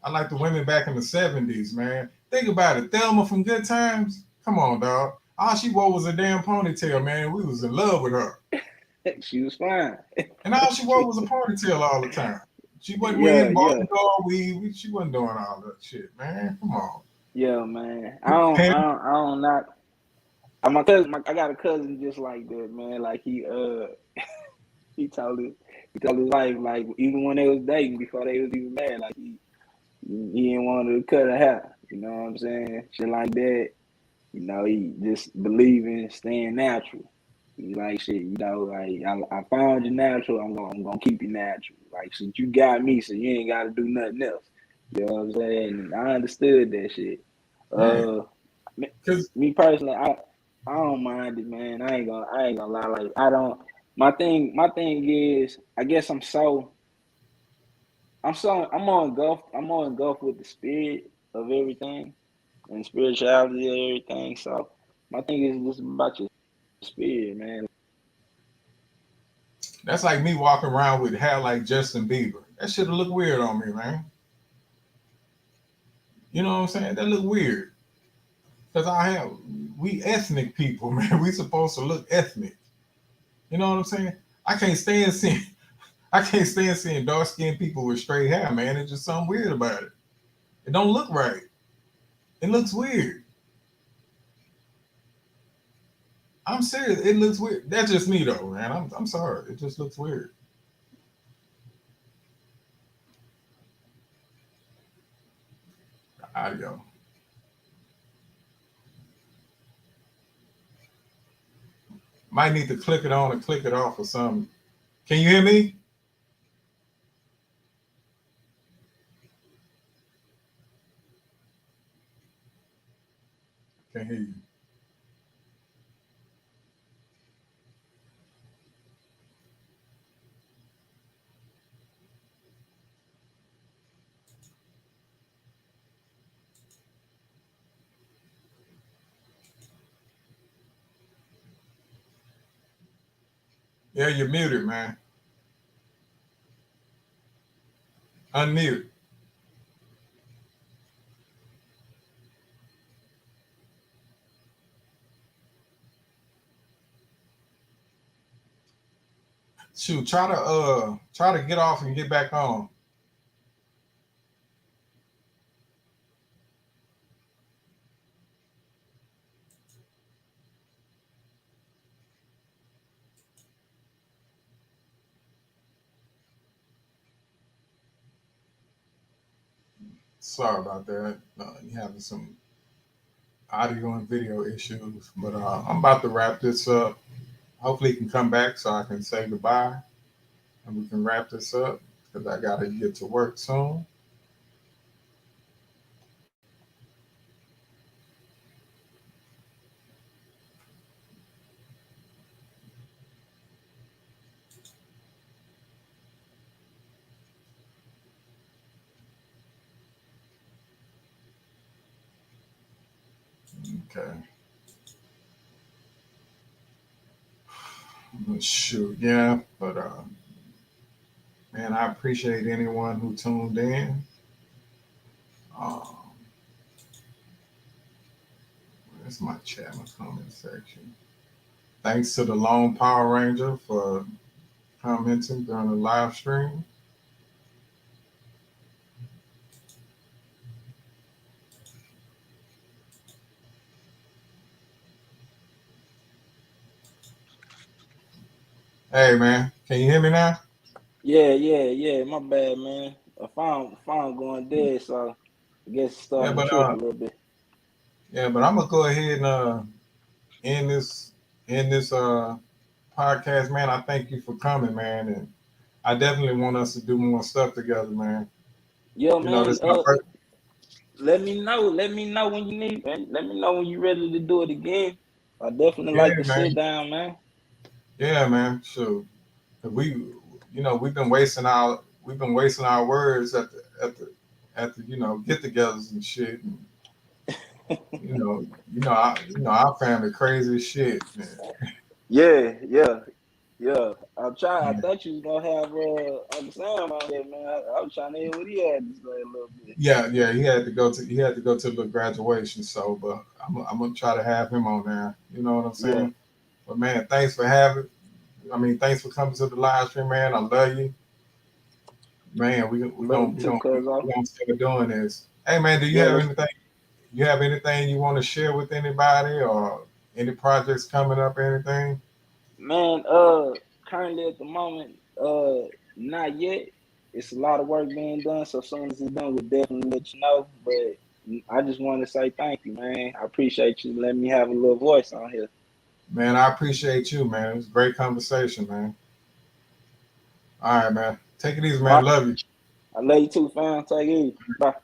I like the women back in the 70s, man. Think about it. Thelma from Good Times. Come on, dog. All she wore was a damn ponytail, man. We was in love with her. She was fine. And all she wore was a ponytail all the time. She wasn't wearing bald weave. She wasn't doing all that shit, man. Come on. Yeah, man. I don't not. My cousin. I got a cousin just like that, man. Like he told his wife, like even when they was dating, before they was even married, like he didn't want to cut her hair. You know what I'm saying? Shit like that. You know, he just believe in staying natural. He like shit. You know, like I found you natural. I'm gonna keep you natural. Like shit, you got me, so you ain't got to do nothing else. You know what I'm saying? And I understood that shit. Me personally, I don't mind it, man. I ain't gonna lie. Like I don't. My thing is, I guess I'm on golf with the spirit of everything and spirituality of everything. So my thing is just about your spirit, man. That's like me walking around with hair like Justin Bieber. That shit'll look weird on me, man. You know what I'm saying? That look weird. Because we ethnic people, man. We supposed to look ethnic. You know what I'm saying? I can't stand seeing dark skinned people with straight hair, man. It's just something weird about it. It don't look right. It looks weird. I'm serious. It looks weird. That's just me though, man. I'm sorry. It just looks weird. Audio. Might need to click it on and click it off or something. Can you hear me? Can't hear you. Yeah, you're muted, man. Unmute. Shoot, try to get off and get back on. Sorry about that. You having some audio and video issues, but I'm about to wrap this up. Hopefully, he can come back so I can say goodbye and we can wrap this up because I gotta get to work soon. Okay. Shoot, yeah, but man, I appreciate anyone who tuned in. Where's my chat, my comment section? Thanks to the Lone Power Ranger for commenting during the live stream. Hey, man, can you hear me now? Yeah. My bad, man. A phone going dead, so I guess it's starting to trip a little bit. Yeah, but I'm gonna go ahead and end this podcast, man. I thank you for coming, man, and I definitely want us to do more stuff together, man. Yo, You man. know, this is my first. Let me know when you need, man. Let me know when you're ready to do it again. I definitely like to sit down, man. Yeah, man. Sure. We've been wasting our words at the get-togethers and shit. And, our family crazy as shit, man. Yeah. I thought you was gonna have Uncle Sam on there, man. I was trying to hear what he had to say a little bit. Yeah. He had to go to the graduation, so but I'm gonna try to have him on there. You know what I'm saying? Yeah. But man, thanks for coming to the live stream, man. I love you. Man, we gonna start doing this. Hey man, do you have anything? You have anything you want to share with anybody or any projects coming up or anything? Man, currently at the moment, not yet. It's a lot of work being done, so as soon as it's done, we'll definitely let you know. But I just want to say thank you, man. I appreciate you letting me have a little voice on here. Man, I appreciate you, man. It was a great conversation, man. All right, man. Take it easy, man. Love you. I love you too, fam. Take it easy. Bye.